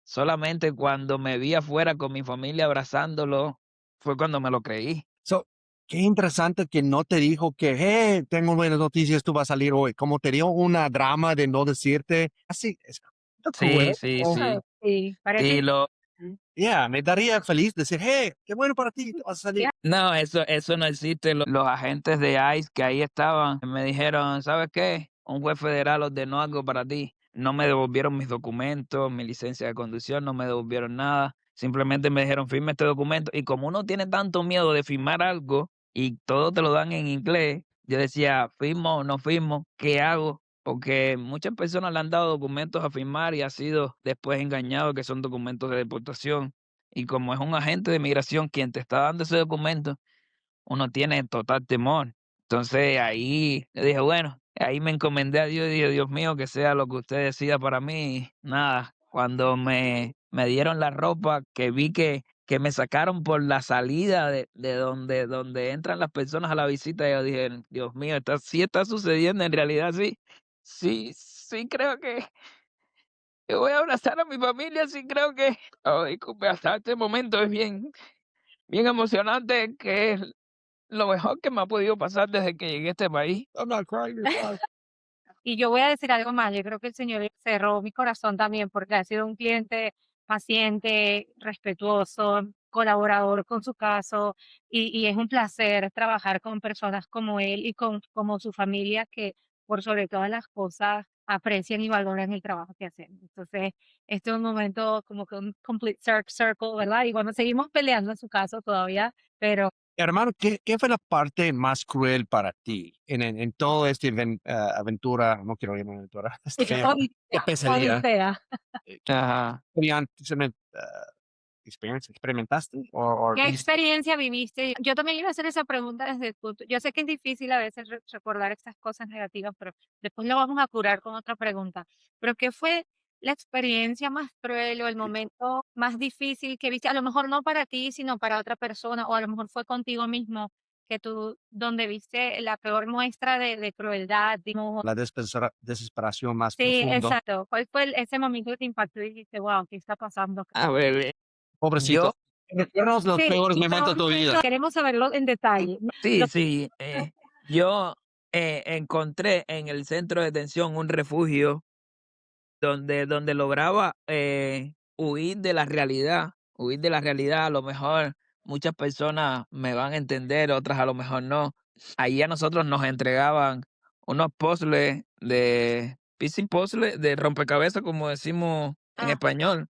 solamente cuando me vi afuera con mi familia abrazándolo, fue cuando me lo creí. So, qué interesante que no te dijo que, hey, tengo buenas noticias, tú vas a salir hoy. Como te dio una drama de no decirte, así, es cruel. Sí, sí, O, Ah, sí. sí, Sí, parece. lo yeah, me daría feliz decir, hey, qué bueno para ti, tú vas a salir. no, eso no existe. Los agentes de ICE que ahí estaban me dijeron, ¿sabes qué? Un juez federal ordenó algo para ti. No me devolvieron mis documentos, mi licencia de conducción, no me devolvieron nada. Simplemente me dijeron, firme este documento. Y como uno tiene tanto miedo de firmar algo y todo te lo dan en inglés, yo decía, ¿firmo o no firmo? ¿Qué hago? Porque muchas personas le han dado documentos a firmar y ha sido después engañado que son documentos de deportación. Y como es un agente de migración quien te está dando ese documento, uno tiene total temor. Entonces ahí yo dije, bueno, ahí me encomendé a Dios y dije, Dios mío, que sea lo que usted decida para mí. Nada, cuando me dieron la ropa, que vi que me sacaron por la salida de donde entran las personas a la visita, yo dije, Dios mío, sí está sucediendo, en realidad sí. Sí, sí creo que voy a abrazar a mi familia, sí creo que ay, hasta este momento es bien emocionante, que es lo mejor que me ha podido pasar desde que llegué a este país. I'm not crying, you're fine. Y yo voy a decir algo más, yo creo que el Señor cerró mi corazón también, porque ha sido un cliente paciente, respetuoso, colaborador con su caso, y es un placer trabajar con personas como él y como su familia, que por sobre todas las cosas aprecian y valoran el trabajo que hacen. Entonces, este es un momento como que un complete circle, ¿verdad? Y bueno, seguimos peleando en su caso todavía, pero Hermano, ¿qué fue la parte más cruel para ti en todo este aventura? No quiero llamar aventura, odisea, pesadilla. odisea. ¿Qué Ajá. experimentaste? O ¿Qué experiencia viviste? Yo también iba a hacer esa pregunta desde el punto. Yo sé que es difícil a veces recordar estas cosas negativas, pero después lo vamos a curar con otra pregunta. Pero ¿qué fue la experiencia más cruel o el momento más difícil que viste? A lo mejor no para ti, sino para otra persona, o a lo mejor fue contigo mismo, que tú, donde viste la peor muestra de crueldad, digamos. la desesperación más Sí, profundo? exacto. ¿Cuál fue ese momento que te impactó y dijiste, wow, ¿qué está pasando? A ver, Pobrecito. yo Recuerda los Sí, peores momentos de tu vida. queremos saberlo en detalle. sí, sí, yo, encontré en el centro de detención un refugio donde lograba, huir de la realidad. A lo mejor muchas personas me van a entender, otras a lo mejor no. Ahí a nosotros nos entregaban unos puzzles de piecing puzzle, de rompecabezas, como decimos en Ah, español.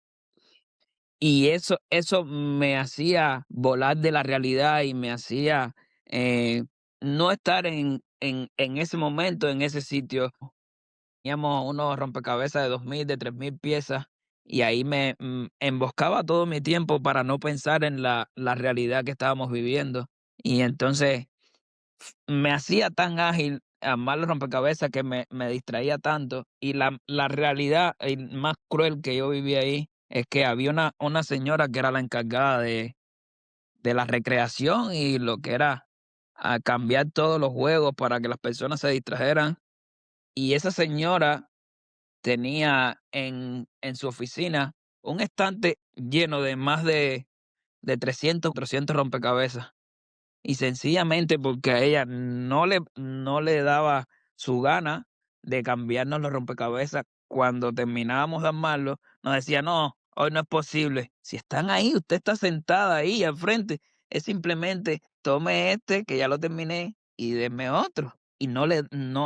Y eso me hacía volar de la realidad y me hacía, no estar en ese momento, en ese sitio. Teníamos unos rompecabezas de 2000, de 3000 piezas, y ahí emboscaba todo mi tiempo para no pensar en la realidad que estábamos viviendo. Y entonces me hacía tan ágil armar los rompecabezas que me distraía tanto. Y la realidad más cruel que yo viví ahí es que había una señora que era la encargada de la recreación y lo que era a cambiar todos los juegos para que las personas se distrajeran. Y esa señora tenía en su oficina un estante lleno de más de 300, 400 rompecabezas. Y sencillamente porque a ella no le daba su gana de cambiarnos los rompecabezas cuando terminábamos de armarlo, nos decía: "No, hoy no es posible. Si están ahí, usted está sentada ahí al frente, es simplemente tome este que ya lo terminé y deme otro". Y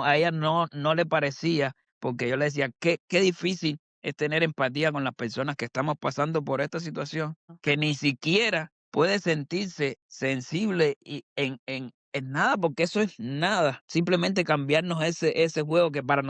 a ella no le parecía, porque yo le decía: "Qué difícil es tener empatía con las personas que estamos pasando por esta situación, que ni siquiera puede sentirse sensible y en nada, porque eso es nada. Simplemente cambiarnos ese juego que para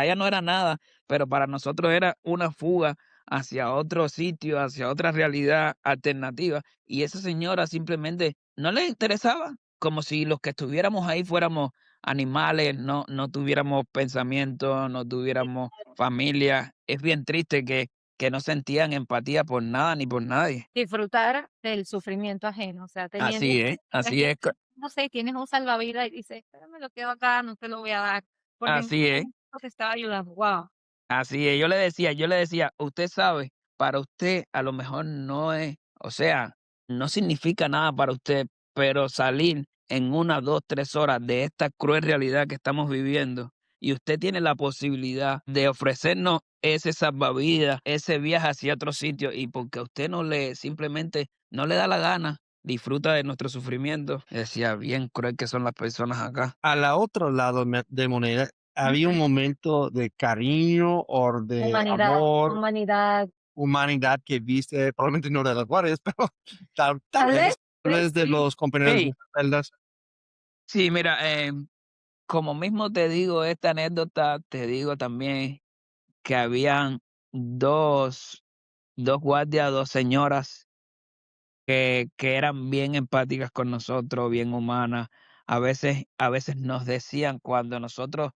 ella no era nada, pero para nosotros era una fuga hacia otro sitio, hacia otra realidad alternativa. Y esa señora simplemente no le interesaba, como si los que estuviéramos ahí fuéramos animales, no tuviéramos pensamientos, no tuviéramos familia. Es bien triste que no sentían empatía por nada ni por nadie. Disfrutar del sufrimiento ajeno, o sea, teniendo, Así es, no sé, tienes un salvavidas y dices: "Pero me lo quedo acá, no te lo voy a dar", porque en ese así es. momento te estaba ayudando. Wow. Así es, yo le decía: "Usted sabe, para usted a lo mejor no es, o sea, no significa nada para usted, pero salir en 1, 2, 3 horas de esta cruel realidad que estamos viviendo, y usted tiene la posibilidad de ofrecernos ese salvavidas, ese viaje hacia otro sitio, y porque a usted simplemente no le da la gana, disfruta de nuestro sufrimiento". Decía: "Bien cruel que son las personas acá". A la otro lado de moneda, había un momento de cariño o de Humanidad, amor, humanidad. humanidad que viste, probablemente no de los guardias, pero Tal vez, tal vez de sí. los compañeros de Sí, celdas. sí, mira, como mismo te digo esta anécdota, te digo también que habían dos guardias, 2 señoras que eran bien empáticas con nosotros, bien humanas. A veces nos decían, cuando nosotros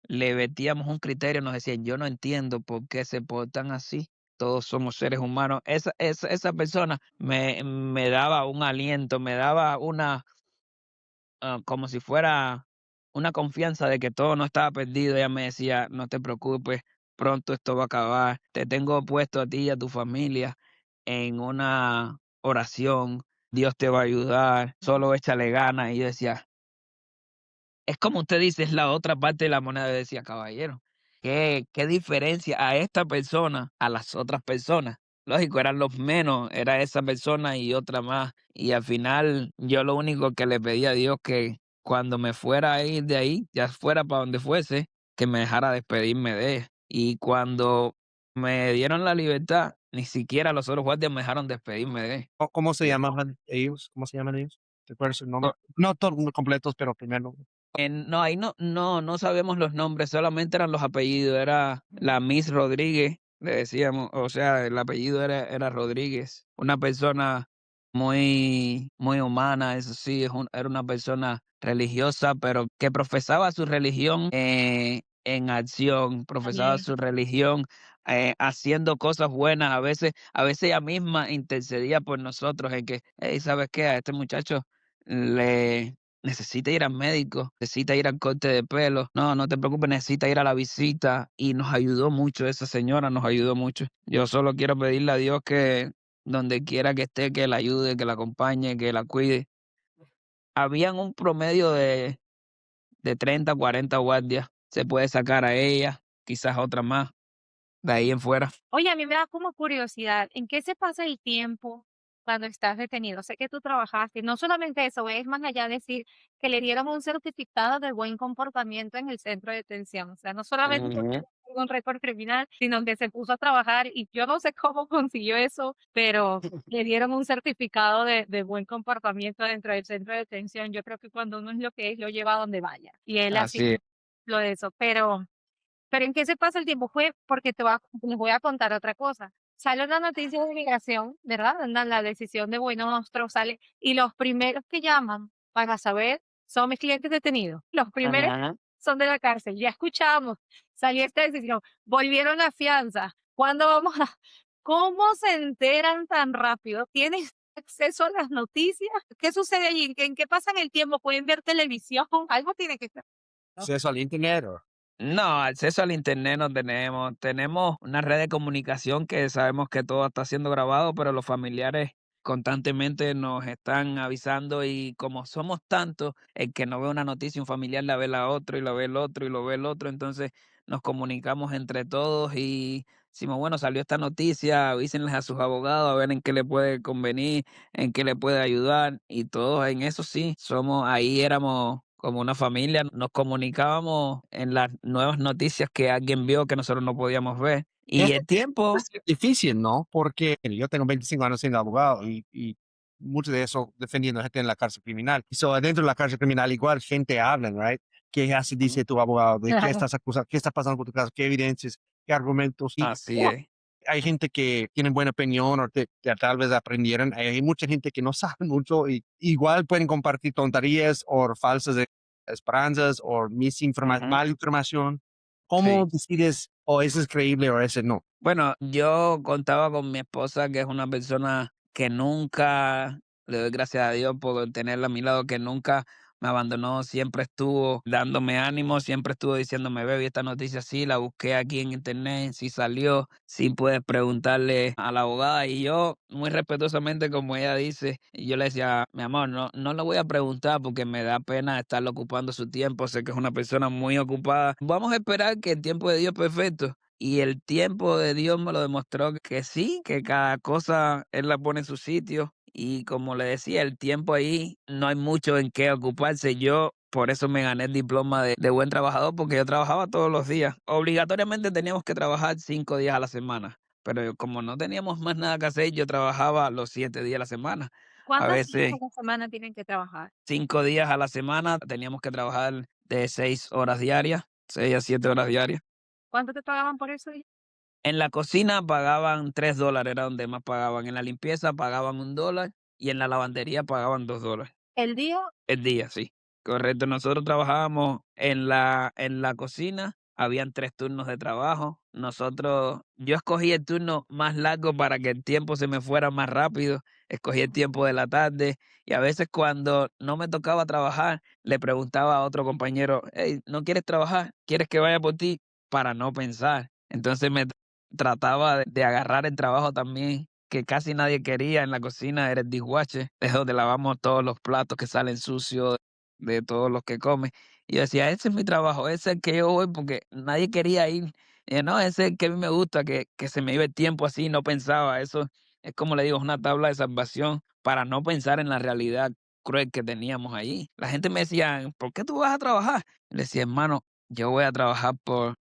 le metíamos un criterio, nos decían: "Yo no entiendo por qué se portan así, todos somos seres humanos". Esa persona me daba un aliento, me daba como si fuera una confianza de que todo no estaba perdido. Ella me decía: "No te preocupes, pronto esto va a acabar. Te tengo puesto a ti y a tu familia en una oración. Dios te va a ayudar, solo échale ganas". Y yo decía: es como usted dice, es la otra parte de la moneda. Yo decía: "Caballero, qué diferencia a esta persona a las otras personas". Lógico, eran los menos, era esa persona y otra más. Y al final, yo lo único que le pedí a Dios, que cuando me fuera a ir de ahí, ya fuera para donde fuese, que me dejara despedirme de ella. Y cuando me dieron la libertad, ni siquiera los otros guardias me dejaron despedirme de ella. ¿Cómo se llamaban ellos? ¿Cómo se llaman ellos? ¿Te acuerdas su nombre? No todos completos, pero primero. No, ahí no sabemos los nombres, solamente eran los apellidos. Era la Miss Rodríguez, le decíamos, o sea, el apellido era Rodríguez. Una persona muy humana, eso sí, era una persona religiosa, pero que profesaba su religión en acción, profesaba Amén. su religión haciendo cosas buenas. A veces ella misma intercedía por nosotros en que: "Hey, ¿sabes qué? A este muchacho le necesita ir al médico, necesita ir al corte de pelo. No, no te preocupes, necesita ir a la visita". Y nos ayudó mucho, esa señora nos ayudó mucho. Yo solo quiero pedirle a Dios que donde quiera que esté, que la ayude, que la acompañe, que la cuide. Habían un promedio de 30, 40 guardias. Se puede sacar a ella, quizás otra más, de ahí en fuera. Oye, a mí me da como curiosidad, ¿en qué se pasa el tiempo cuando estás detenido? Sé que tú trabajaste, no solamente eso, es más allá decir que le dieron un certificado de buen comportamiento en el centro de detención. O sea, no solamente porque Ujú. tuvo un récord criminal, sino que se puso a trabajar y yo no sé cómo consiguió eso, pero le dieron un certificado de buen comportamiento dentro del centro de detención. Yo creo que cuando uno es lo que es, lo lleva a donde vaya. Y él así Así es. lo de eso, pero Pero ¿en qué se pasa el tiempo? Fue porque les voy a contar otra cosa. Sale una noticia de migración, ¿verdad? La decisión de Bueno Nostro sale y los primeros que llaman para saber son mis clientes detenidos. Los primeros Ajá. son de la cárcel. Ya escuchamos, salió esta decisión, volvieron la fianza. ¿Cuándo vamos a...? ¿Cómo se enteran tan rápido? ¿Tienes acceso a las noticias? ¿Qué sucede allí? ¿En qué pasan el tiempo? ¿Pueden ver televisión? Algo tiene que ser, ¿no? Acceso al internet. No, acceso al internet no tenemos. Tenemos una red de comunicación que sabemos que todo está siendo grabado, pero los familiares constantemente nos están avisando y como somos tantos, el que no ve una noticia, un familiar la ve la otro y lo ve el otro y lo ve el otro, entonces nos comunicamos entre todos y decimos, bueno, salió esta noticia, avísenles a sus abogados a ver en qué le puede convenir, en qué le puede ayudar y todos en eso sí, ahí éramos como una familia, nos comunicábamos en las nuevas noticias que alguien vio que nosotros no podíamos ver. Y el tiempo, Es difícil, ¿no? Porque yo tengo 25 años siendo abogado y mucho de eso defendiendo gente en la cárcel criminal. Y so, dentro de la cárcel criminal igual gente habla, right? ¿Qué hace, dice tu abogado? ¿De qué Claro. estás acusado? ¿Qué está pasando con tu caso? ¿Qué evidencias? ¿Qué argumentos? Y así es. hay gente que tiene buena opinión o que tal vez aprendieron. Hay mucha gente que no sabe mucho y igual pueden compartir tonterías o falsas esperanzas o Ujú, mal información. ¿Cómo sí. decides o ese es creíble o ese no? Bueno, yo contaba con mi esposa, que es una persona que nunca, le doy gracias a Dios por tenerla a mi lado, que nunca me abandonó, siempre estuvo dándome ánimo, siempre estuvo diciéndome, baby, esta noticia sí, la busqué aquí en internet, sí salió, sí puedes preguntarle a la abogada. Y yo, muy respetuosamente, como ella dice, y yo le decía, mi amor, no le voy a preguntar porque me da pena estarle ocupando su tiempo, sé que es una persona muy ocupada. Vamos a esperar que el tiempo de Dios es perfecto. Y el tiempo de Dios me lo demostró que sí, que cada cosa Él la pone en su sitio. Y como le decía, el tiempo ahí no hay mucho en qué ocuparse. Yo por eso me gané el diploma de buen trabajador, porque yo trabajaba todos los días. Obligatoriamente teníamos que trabajar 5 días a la semana. Pero como no teníamos más nada que hacer, yo trabajaba los 7 días a la semana. A ¿Cuántos días a veces la semana tienen que trabajar? 5 días a la semana teníamos que trabajar de 6 horas diarias, 6 a 7 horas diarias. ¿Cuánto te pagaban por eso? En la cocina pagaban $3, era donde más pagaban. En la limpieza pagaban $1 y en la lavandería pagaban $2. El día, El día, sí. Correcto. Nosotros trabajábamos en la cocina, habían 3 turnos de trabajo. Yo escogí el turno más largo para que el tiempo se me fuera más rápido. Escogí el tiempo de la tarde y a veces cuando no me tocaba trabajar, le preguntaba a otro compañero, hey, ¿no quieres trabajar? ¿Quieres que vaya por ti? Para no pensar. Entonces trataba de agarrar el trabajo también que casi nadie quería en la cocina, era el dishwasher, es donde lavamos todos los platos que salen sucios de todos los que comen. Y yo decía, ese es mi trabajo, ese es el que yo voy porque nadie quería ir. Y yo, no, ese es el que a mí me gusta, que se me iba el tiempo así, no pensaba. Eso es como le digo, es una tabla de salvación para no pensar en la realidad cruel que teníamos allí. La gente me decía, ¿por qué tú vas a trabajar? Y le decía, hermano, yo voy a trabajar por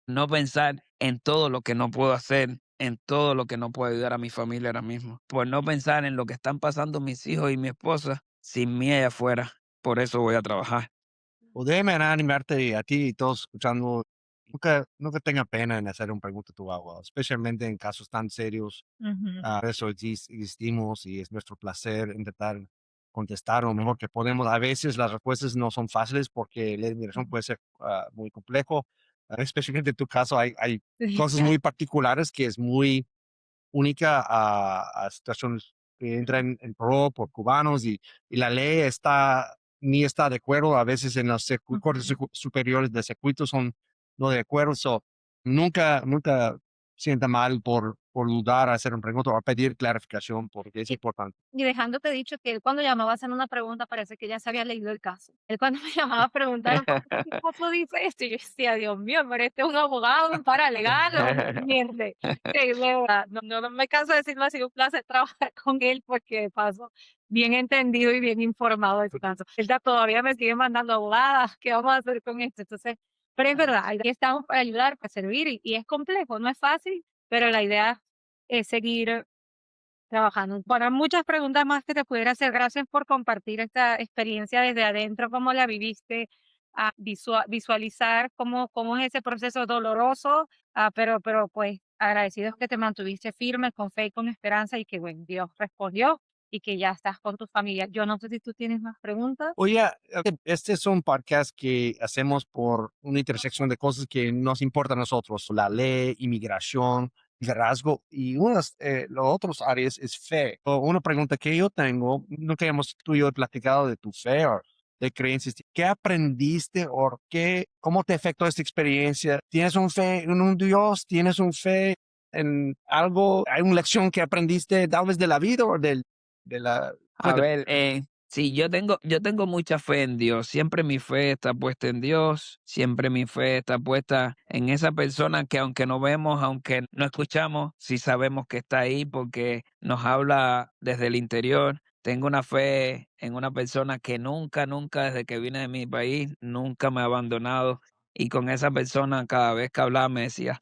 no pensar en todo lo que no puedo hacer, en todo lo que no puedo ayudar a mi familia ahora mismo, por no pensar en lo que están pasando mis hijos y mi esposa sin mí allá afuera. Por eso voy a trabajar. O déjame animarte a ti y todos escuchando, nunca tenga pena en hacer un pregunta a tu abogado, especialmente en casos tan serios. ujú, Por eso existimos y es nuestro placer intentar contestar lo mejor que podemos. A veces las respuestas no son fáciles porque la inmigración puede ser muy complejo. Especialmente en tu caso hay sí, cosas claro. muy particulares que es muy única a situaciones que entran en pro por cubanos y la ley ni está de acuerdo. A veces en los cortes Ujú. superiores de circuito son no de acuerdo. So, nunca sienta mal por dudar, hacer un pregunta o pedir clarificación porque es Y importante. y dejándote dicho que él cuando llamaba a hacer una pregunta parece que ya se había leído el caso. Él cuando me llamaba a preguntar: "¿Por qué tu esposo dice esto?", y yo decía: "Dios mío, pero este es un abogado, un paralegal o un miente". Sí, de verdad, no me canso de decirlo, ha sido un placer trabajar con él porque de paso bien entendido y bien informado de su caso. Él todavía me sigue mandando: "Abogada, ¿qué vamos a hacer con esto?". Entonces, pero es verdad, aquí estamos para ayudar, para servir y es complejo, no es fácil, pero la idea es seguir trabajando. Bueno, muchas preguntas más que te pudiera hacer. Gracias por compartir esta experiencia desde adentro, cómo la viviste, a visualizar cómo es ese proceso doloroso, pero pues agradecidos que te mantuviste firme, con fe y con esperanza y que, bueno, Dios respondió y que ya estás con tu familia. Yo no sé si tú tienes más preguntas. Oye, este es un podcast que hacemos por una intersección de cosas que nos importan a nosotros, la ley, inmigración, liderazgo y unas, los otros áreas es fe. Una pregunta que yo tengo, nunca hemos tú y yo platicado de tu fe o de creencias. ¿Qué aprendiste o cómo te afectó esta experiencia? ¿Tienes un fe en un Dios? ¿Tienes un fe en algo? ¿Hay una lección que aprendiste tal vez de la vida o de la... A ver, sí, yo tengo mucha fe en Dios. Siempre mi fe está puesta en Dios. Siempre mi fe está puesta en esa persona que aunque no vemos, aunque no escuchamos, sí sabemos que está ahí porque nos habla desde el interior. Tengo una fe en una persona que nunca, nunca, desde que vine de mi país, nunca me ha abandonado. Y con esa persona, cada vez que hablaba, me decía,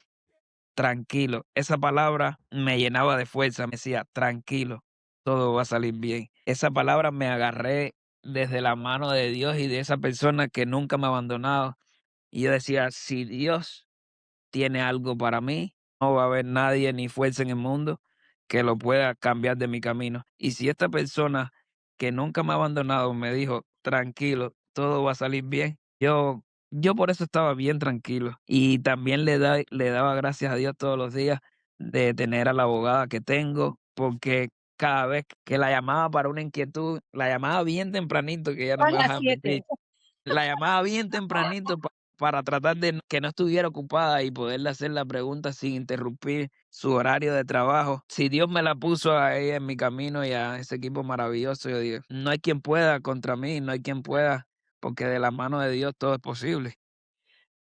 tranquilo. Esa palabra me llenaba de fuerza, me decía, tranquilo, todo va a salir bien. Esa palabra me agarré desde la mano de Dios y de esa persona que nunca me ha abandonado. Y yo decía, si Dios tiene algo para mí, no va a haber nadie ni fuerza en el mundo que lo pueda cambiar de mi camino. Y si esta persona que nunca me ha abandonado me dijo, tranquilo, todo va a salir bien, yo por eso estaba bien tranquilo. Y también le daba gracias a Dios todos los días de tener a la abogada que tengo, porque cada vez que la llamaba para una inquietud, la llamaba bien tempranito, que ella no A me las deja mentir. 7. La llamaba bien tempranito para tratar de que no estuviera ocupada y poderle hacer la pregunta sin interrumpir su horario de trabajo. Si Dios me la puso a ella en mi camino y a ese equipo maravilloso, yo digo, no hay quien pueda contra mí, no hay quien pueda, porque de la mano de Dios todo es posible.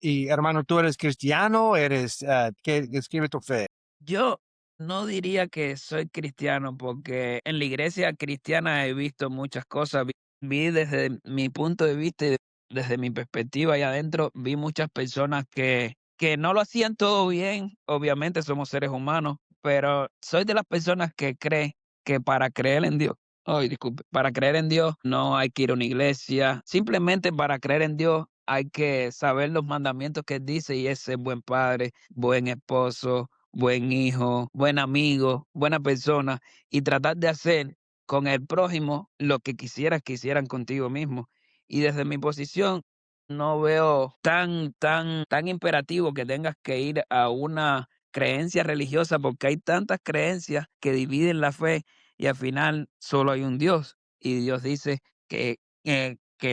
Y hermano, ¿tú eres cristiano? ¿Qué describe tu fe? Yo no diría que soy cristiano porque en la iglesia cristiana he visto muchas cosas. Vi desde mi punto de vista y desde mi perspectiva allá adentro, vi muchas personas que no lo hacían todo bien. Obviamente somos seres humanos, pero soy de las personas que cree que para creer en Dios, ay, disculpe, para creer en Dios no hay que ir a una iglesia. Simplemente para creer en Dios hay que saber los mandamientos que Él dice y es ser buen padre, buen esposo, buen hijo, buen amigo, buena persona y tratar de hacer con el prójimo lo que quisieras que hicieran contigo mismo. Y desde mi posición no veo tan imperativo que tengas que ir a una creencia religiosa porque hay tantas creencias que dividen la fe y al final solo hay un Dios. Y Dios dice que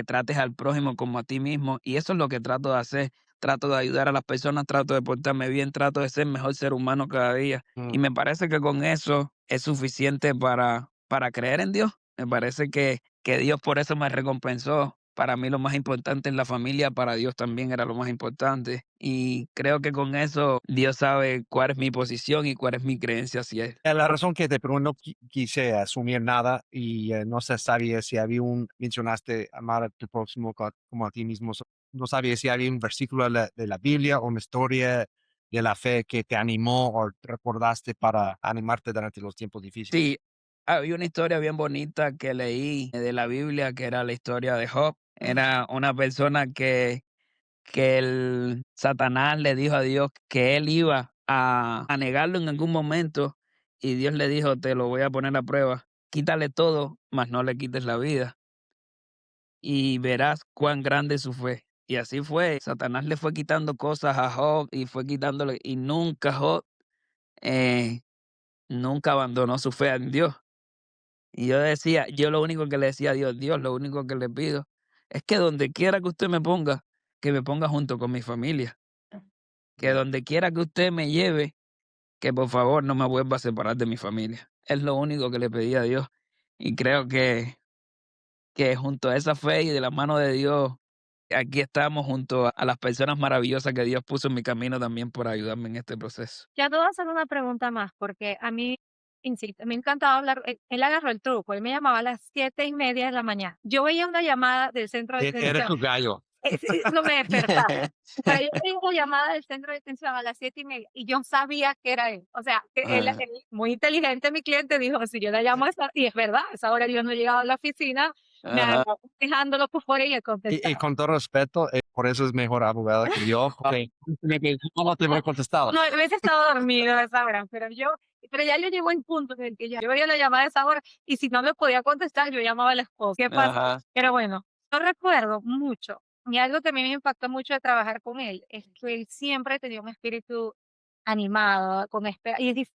trates al prójimo como a ti mismo y eso es lo que trato de hacer. Trato de ayudar a las personas, trato de portarme bien, trato de ser mejor ser humano cada día. Y Mm. me parece que con eso es suficiente para creer en Dios. Me parece que Dios por eso me recompensó. Para mí lo más importante es la familia, para Dios también era lo más importante. Y creo que con eso Dios sabe cuál es mi posición y cuál es mi creencia hacia Él. La razón que te pregunto, no quise asumir nada y no se sabía si había mencionaste amar a tu próximo como a ti mismo. No sabía si había un versículo de la Biblia o una historia de la fe que te animó o recordaste para animarte durante los tiempos difíciles. Sí, había una historia bien bonita que leí de la Biblia, que era la historia de Job. Era una persona que el Satanás le dijo a Dios que él iba a negarlo en algún momento y Dios le dijo, te lo voy a poner a prueba, quítale todo, mas no le quites la vida y verás cuán grande es su fe. Y así fue, Satanás le fue quitando cosas a Job y fue quitándole y nunca Job eh, nunca abandonó su fe en Dios. Y yo decía, yo lo único que le decía a Dios, Dios, lo único que le pido es que donde quiera que usted me ponga, que me ponga junto con mi familia. Que donde quiera que usted me lleve, que por favor no me vuelva a separar de mi familia. Es lo único que le pedí a Dios. Y creo que junto a esa fe y de la mano de Dios, aquí estamos junto a las personas maravillosas que Dios puso en mi camino también por ayudarme en este proceso. Ya te voy a hacer una pregunta más, porque a mí, insisto, me encantaba hablar. Él agarró el truco, él me llamaba a las 7:30 de la mañana. Yo veía una llamada del centro de Eres atención. tu gallo. Sí, eso me despertaba. O sea, yo tengo una llamada del centro de atención a las 7:30 y yo sabía que era él. O sea, que él, muy inteligente, mi cliente dijo, si yo la llamo a esa, y es verdad, a esa hora yo no he llegado a la oficina, me Ajá. agarró dejándolo por fuera y él Y contestaba. con todo respeto, por eso es mejor abogada que yo, porque no te voy a contestar. No, hubiese estado dormido a esa hora, pero ya yo llegó el punto en el que ya yo veía la llamada a esa hora y si no me podía contestar, yo llamaba al esposo. ¿Qué pasa? Ajá. Pero bueno, yo recuerdo mucho, y algo que a mí me impactó mucho de trabajar con él, es que él siempre tenía un espíritu animado,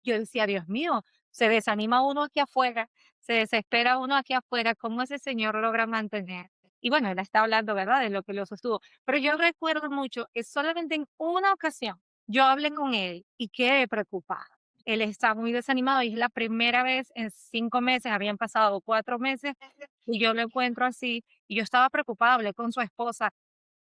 yo decía, Dios mío, se desanima uno aquí afuera, se desespera uno aquí afuera, ¿cómo ese señor logra mantener? Y bueno, él está hablando, ¿verdad?, de lo que lo sostuvo. Pero yo recuerdo mucho que solamente en una ocasión yo hablé con él y quedé preocupada. Él está muy desanimado y es la primera vez en 5 meses, habían pasado 4 meses, y yo lo encuentro así, y yo estaba preocupada, hablé con su esposa.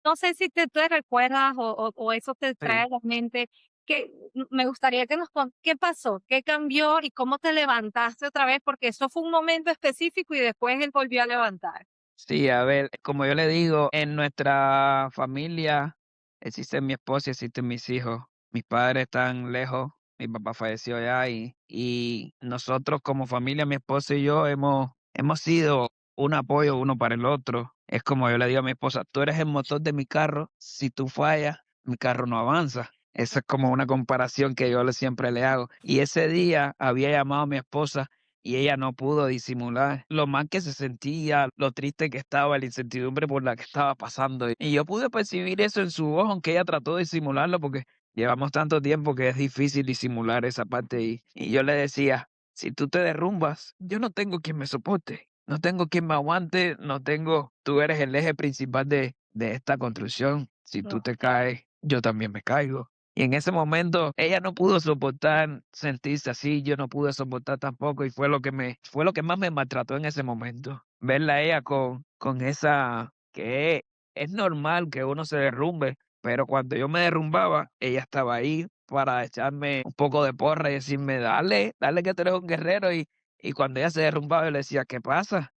No sé si te recuerdas o eso te trae Sí. a la mente, que me gustaría que nos ¿qué pasó? ¿Qué cambió y cómo te levantaste otra vez? Porque eso fue un momento específico y después él volvió a levantar. Sí, a ver, como yo le digo, en nuestra familia existe mi esposa y existen mis hijos. Mis padres están lejos, mi papá falleció ya y nosotros como familia, mi esposa y yo hemos sido un apoyo uno para el otro. Es como yo le digo a mi esposa, tú eres el motor de mi carro, si tú fallas, mi carro no avanza. Esa es como una comparación que siempre le hago. Y ese día había llamado a mi esposa y ella no pudo disimular lo mal que se sentía, lo triste que estaba, la incertidumbre por la que estaba pasando. Y yo pude percibir eso en su voz, aunque ella trató de disimularlo porque llevamos tanto tiempo que es difícil disimular esa parte. Y yo le decía, si tú te derrumbas, yo no tengo quien me soporte, no tengo quien me aguante, no tengo, tú eres el eje principal de esta construcción. Si tú te caes, yo también me caigo. Y en ese momento ella no pudo soportar sentirse así, yo no pude soportar tampoco y fue lo que más me maltrató en ese momento. Verla a ella con esa que es normal que uno se derrumbe, pero cuando yo me derrumbaba, ella estaba ahí para echarme un poco de porra y decirme, dale, dale que tú eres un guerrero y cuando ella se derrumbaba yo le decía, ¿qué pasa?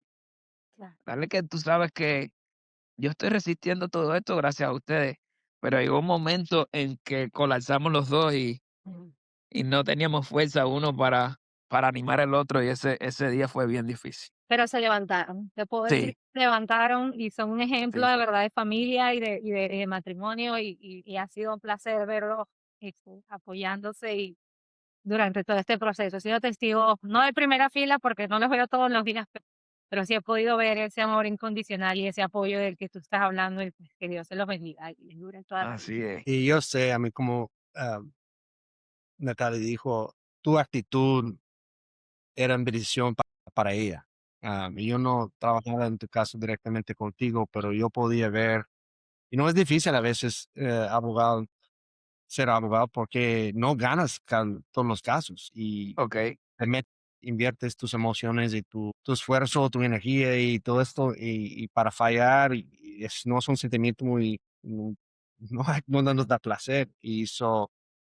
Claro. Dale que tú sabes que yo estoy resistiendo todo esto gracias a ustedes, pero llegó un momento en que colapsamos los 2 y no teníamos fuerza uno para animar al otro, y ese día fue bien difícil. Pero se levantaron, te puedo decir Sí, que se levantaron y son un ejemplo sí. de verdad de familia y de matrimonio y ha sido un placer verlos, apoyándose y durante todo este proceso. He sido testigo, no de primera fila porque no los veo todos los días, pero sí he podido ver ese amor incondicional y ese apoyo del que tú estás hablando y pues, que Dios se los bendiga y les dure toda la vida. Así es. Y yo sé, a mí como Natalie dijo, tu actitud era en bendición para ella. Y yo no trabajaba en tu caso directamente contigo, pero yo podía ver, y no es difícil a veces ser abogado porque no ganas todos los casos y Okey. te inviertes tus emociones y tu esfuerzo, tu energía y todo esto y para fallar no es un sentimiento no, no nos da placer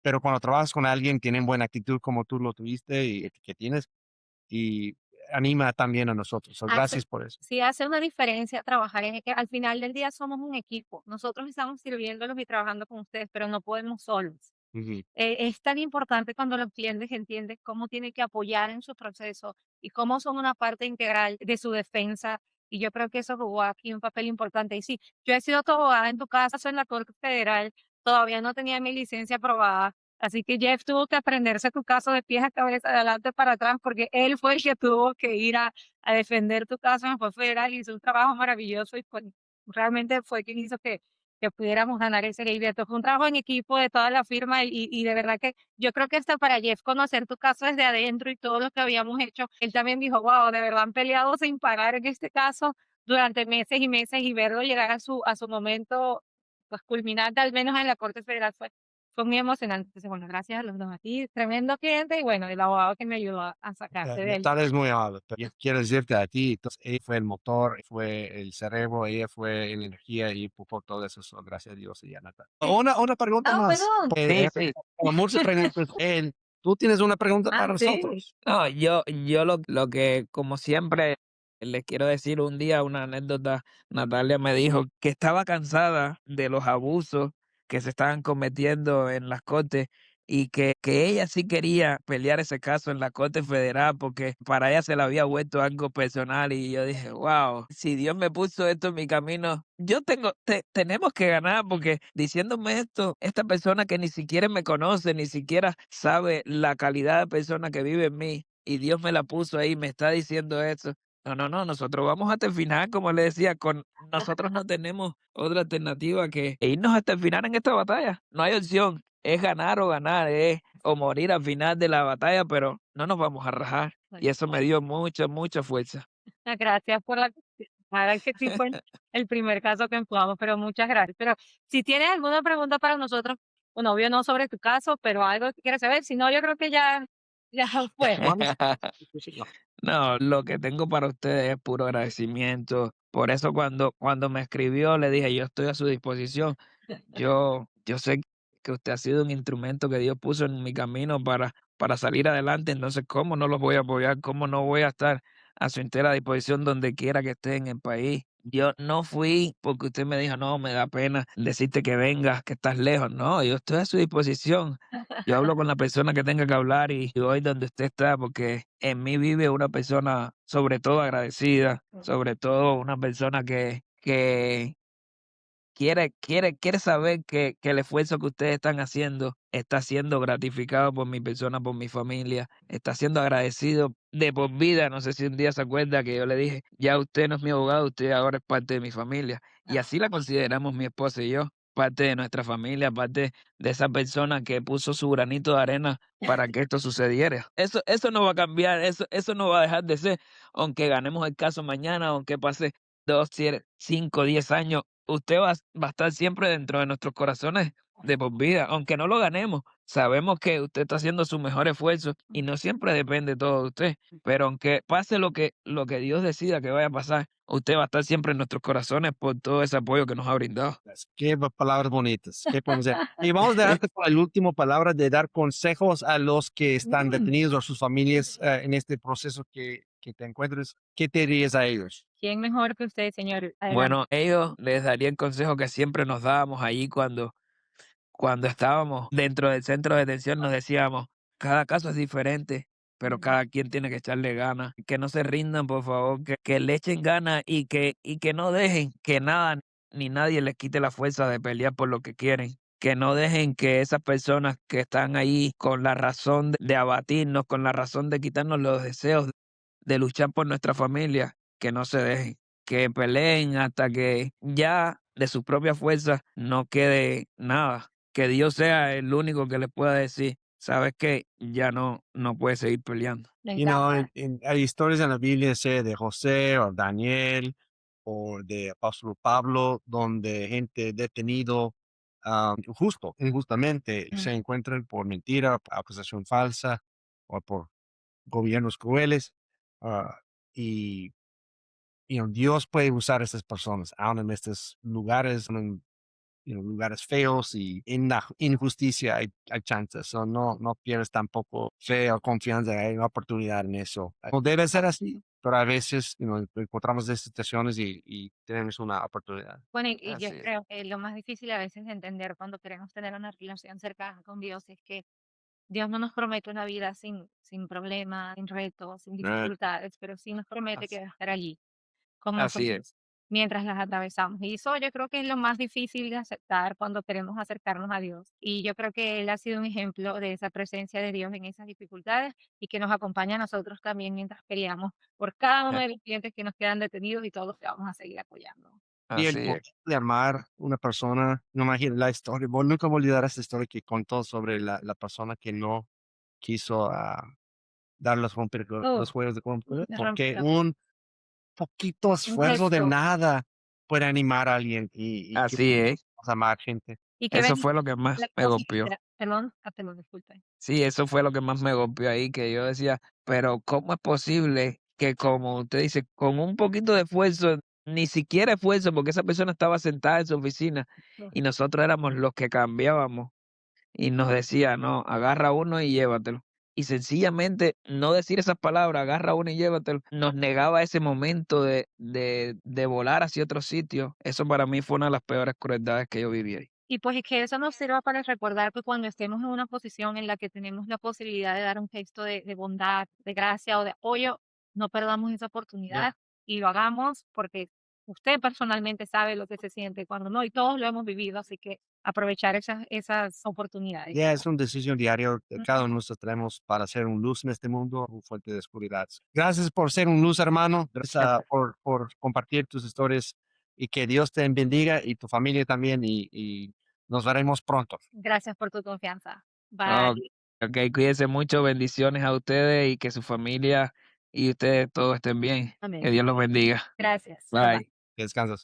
pero cuando trabajas con alguien tienen buena actitud como tú lo tuviste y que tienes y anima también a nosotros. So, Hace gracias por eso. Sí hace una diferencia trabajar en que al final del día somos un equipo. Nosotros estamos sirviéndolos y trabajando con ustedes, pero no podemos solos. Ujú. Es tan importante cuando los clientes entienden cómo tienen que apoyar en su proceso y cómo son una parte integral de su defensa. Y yo creo que eso jugó aquí un papel importante. Y sí, yo he sido tu abogada en tu caso en la Corte Federal, todavía no tenía mi licencia aprobada. Así que Jeff tuvo que aprenderse tu caso de pies a cabeza, de adelante para atrás, porque él fue el que tuvo que ir a defender tu caso en el juez federal. Hizo un trabajo maravilloso y pues, realmente fue quien hizo que pudiéramos ganar ese libreto. Fue un trabajo en equipo de toda la firma y de verdad que yo creo que hasta para Jeff conocer tu caso desde adentro y todo lo que habíamos hecho, él también dijo, wow, de verdad han peleado sin parar en este caso durante meses y meses y verlo llegar a su momento, pues culminante, al menos en la Corte Federal, fue muy emocionante. Entonces, bueno, gracias a los dos a ti, tremendo cliente y bueno, el abogado que me ayudó a sacarte de él. Tal es muy amable, pero yo quiero decirte a ti, entonces, ella fue el motor, fue el cerebro, ella fue la energía y por todo eso, gracias a Dios y a Natalia. Una pregunta Ah, más. perdón. Sí, sí. Como muchas preguntas, ¿tú tienes una pregunta Ah, para sí. nosotros? No, yo lo que, como siempre, les quiero decir, un día una anécdota, Natalia me dijo que estaba cansada de los abusos que se estaban cometiendo en las cortes y que ella sí quería pelear ese caso en la Corte Federal porque para ella se le había vuelto algo personal y yo dije, wow, si Dios me puso esto en mi camino, tenemos que ganar porque diciéndome esto, esta persona que ni siquiera me conoce, ni siquiera sabe la calidad de persona que vive en mí y Dios me la puso ahí, me está diciendo eso. No, no, no, nosotros vamos hasta el final, como le decía, nosotros no tenemos otra alternativa que irnos hasta el final en esta batalla. No hay opción, es ganar o ganar, es o morir al final de la batalla, pero no nos vamos a rajar. Y eso me dio mucha, mucha fuerza. Gracias por la verdad que sí fue el primer caso que empleamos, pero muchas gracias. Pero si tienes alguna pregunta para nosotros, bueno, obvio no sobre tu caso, pero algo que quieras saber, si no, yo creo que ya fue. Vamos. No, lo que tengo para ustedes es puro agradecimiento. Por eso cuando me escribió le dije, yo estoy a su disposición. Yo sé que usted ha sido un instrumento que Dios puso en mi camino para salir adelante, entonces, ¿cómo no los voy a apoyar? ¿Cómo no voy a estar a su entera disposición donde quiera que esté en el país? Yo no fui porque usted me dijo, no, me da pena decirte que vengas, que estás lejos. No, yo estoy a su disposición. Yo hablo con la persona que tenga que hablar y voy donde usted está, porque en mí vive una persona sobre todo agradecida, sobre todo una persona que quiere saber que el esfuerzo que ustedes están haciendo está siendo gratificado por mi persona, por mi familia, está siendo agradecido de por vida. No sé si un día se acuerda que yo le dije, ya usted no es mi abogado, usted ahora es parte de mi familia. Y así la consideramos mi esposa y yo, parte de nuestra familia, parte de esa persona que puso su granito de arena para que esto sucediera. Eso no va a cambiar, eso no va a dejar de ser, aunque ganemos el caso mañana, aunque pase 2, 5, 10 años, usted va a estar siempre dentro de nuestros corazones de por vida, aunque no lo ganemos. Sabemos que usted está haciendo su mejor esfuerzo y no siempre depende todo de usted, pero aunque pase lo que Dios decida que vaya a pasar, usted va a estar siempre en nuestros corazones por todo ese apoyo que nos ha brindado. Qué palabras bonitas. ¿Qué podemos hacer? Y vamos a dejarte con la última palabra de dar consejos a los que están detenidos o a sus familias en este proceso que te encuentres. ¿Qué te dirías a ellos? ¿Quién mejor que usted, señor? Adelante. Bueno, ellos les daría el consejo que siempre nos dábamos allí cuando estábamos dentro del centro de detención, nos decíamos, cada caso es diferente, pero cada quien tiene que echarle ganas, que no se rindan, por favor, que le echen ganas y que no dejen que nada ni nadie les quite la fuerza de pelear por lo que quieren. Que no dejen que esas personas que están ahí con la razón de abatirnos, con la razón de quitarnos los deseos de luchar por nuestra familia, que no se dejen, que peleen hasta que ya de sus propias fuerzas no quede nada, que Dios sea el único que les pueda decir, sabes que ya no puedes seguir peleando. Me You know, encanta. hay historias en la Biblia, sé, de José o Daniel o de apóstol Pablo, donde gente detenido injustamente se encuentran por mentira, acusación falsa o por gobiernos crueles. ah, y Dios puede usar a estas personas, aún en estos lugares, en lugares feos y en la injusticia hay chances. So, no pierdes tampoco fe o confianza, hay una oportunidad en eso. No debe ser así, pero a veces encontramos estas situaciones y tenemos una oportunidad. Bueno, y yo Así es. creo que lo más difícil a veces de entender cuando queremos tener una relación cercana con Dios es que Dios no nos promete una vida sin problemas, sin retos, sin Right. dificultades, pero sí nos promete que Así, va a estar allí con así nosotros es. mientras las atravesamos. Y eso yo creo que es lo más difícil de aceptar cuando queremos acercarnos a Dios. Y yo creo que Él ha sido un ejemplo de esa presencia de Dios en esas dificultades y que nos acompaña a nosotros también mientras peleamos por cada uno de los clientes que nos quedan detenidos y todos los que vamos a seguir apoyando. Y Así el poder es. de amar una persona, no imagino la historia, nunca voy a olvidar esta historia que contó sobre la persona que no quiso dar los Oh, juegos de romper, me porque rompió. un poquito Un esfuerzo de gesto. nada puede animar a alguien y que Así es. podemos amar gente. Y qué Eso bendición fue lo que más la me golpeó. considera. Perdón, perdón, disculpe. Sí, eso fue lo que más me golpeó ahí, que yo decía, pero ¿cómo es posible que, como usted dice, con un poquito de esfuerzo, ni siquiera esfuerzo, porque esa persona estaba sentada en su oficina No. y nosotros éramos los que cambiábamos y nos decía, no, agarra uno y llévatelo. Y sencillamente no decir esas palabras, agarra uno y llévatelo, nos negaba ese momento de volar hacia otro sitio. Eso para mí fue una de las peores crueldades que yo viví ahí. Y pues que eso nos sirva para recordar que cuando estemos en una posición en la que tenemos la posibilidad de dar un gesto de bondad, de gracia o de apoyo, no perdamos esa Ya. oportunidad y lo hagamos porque usted personalmente sabe lo que se siente cuando no, y todos lo hemos vivido, así que aprovechar esas oportunidades. Ya es una decisión diaria que cada uno de Ujú. nosotros tenemos para ser un luz en este mundo, un fuente de oscuridad. Gracias por ser un luz, hermano. Gracias por compartir tus historias y que Dios te bendiga y tu familia también y nos veremos pronto. Gracias por tu confianza. Ok, Bye. ok, cuídense mucho, bendiciones a ustedes y que su familia y ustedes todos estén bien. Que Amén. Dios los bendiga. Gracias. Bye bye. Bye. Que descanses.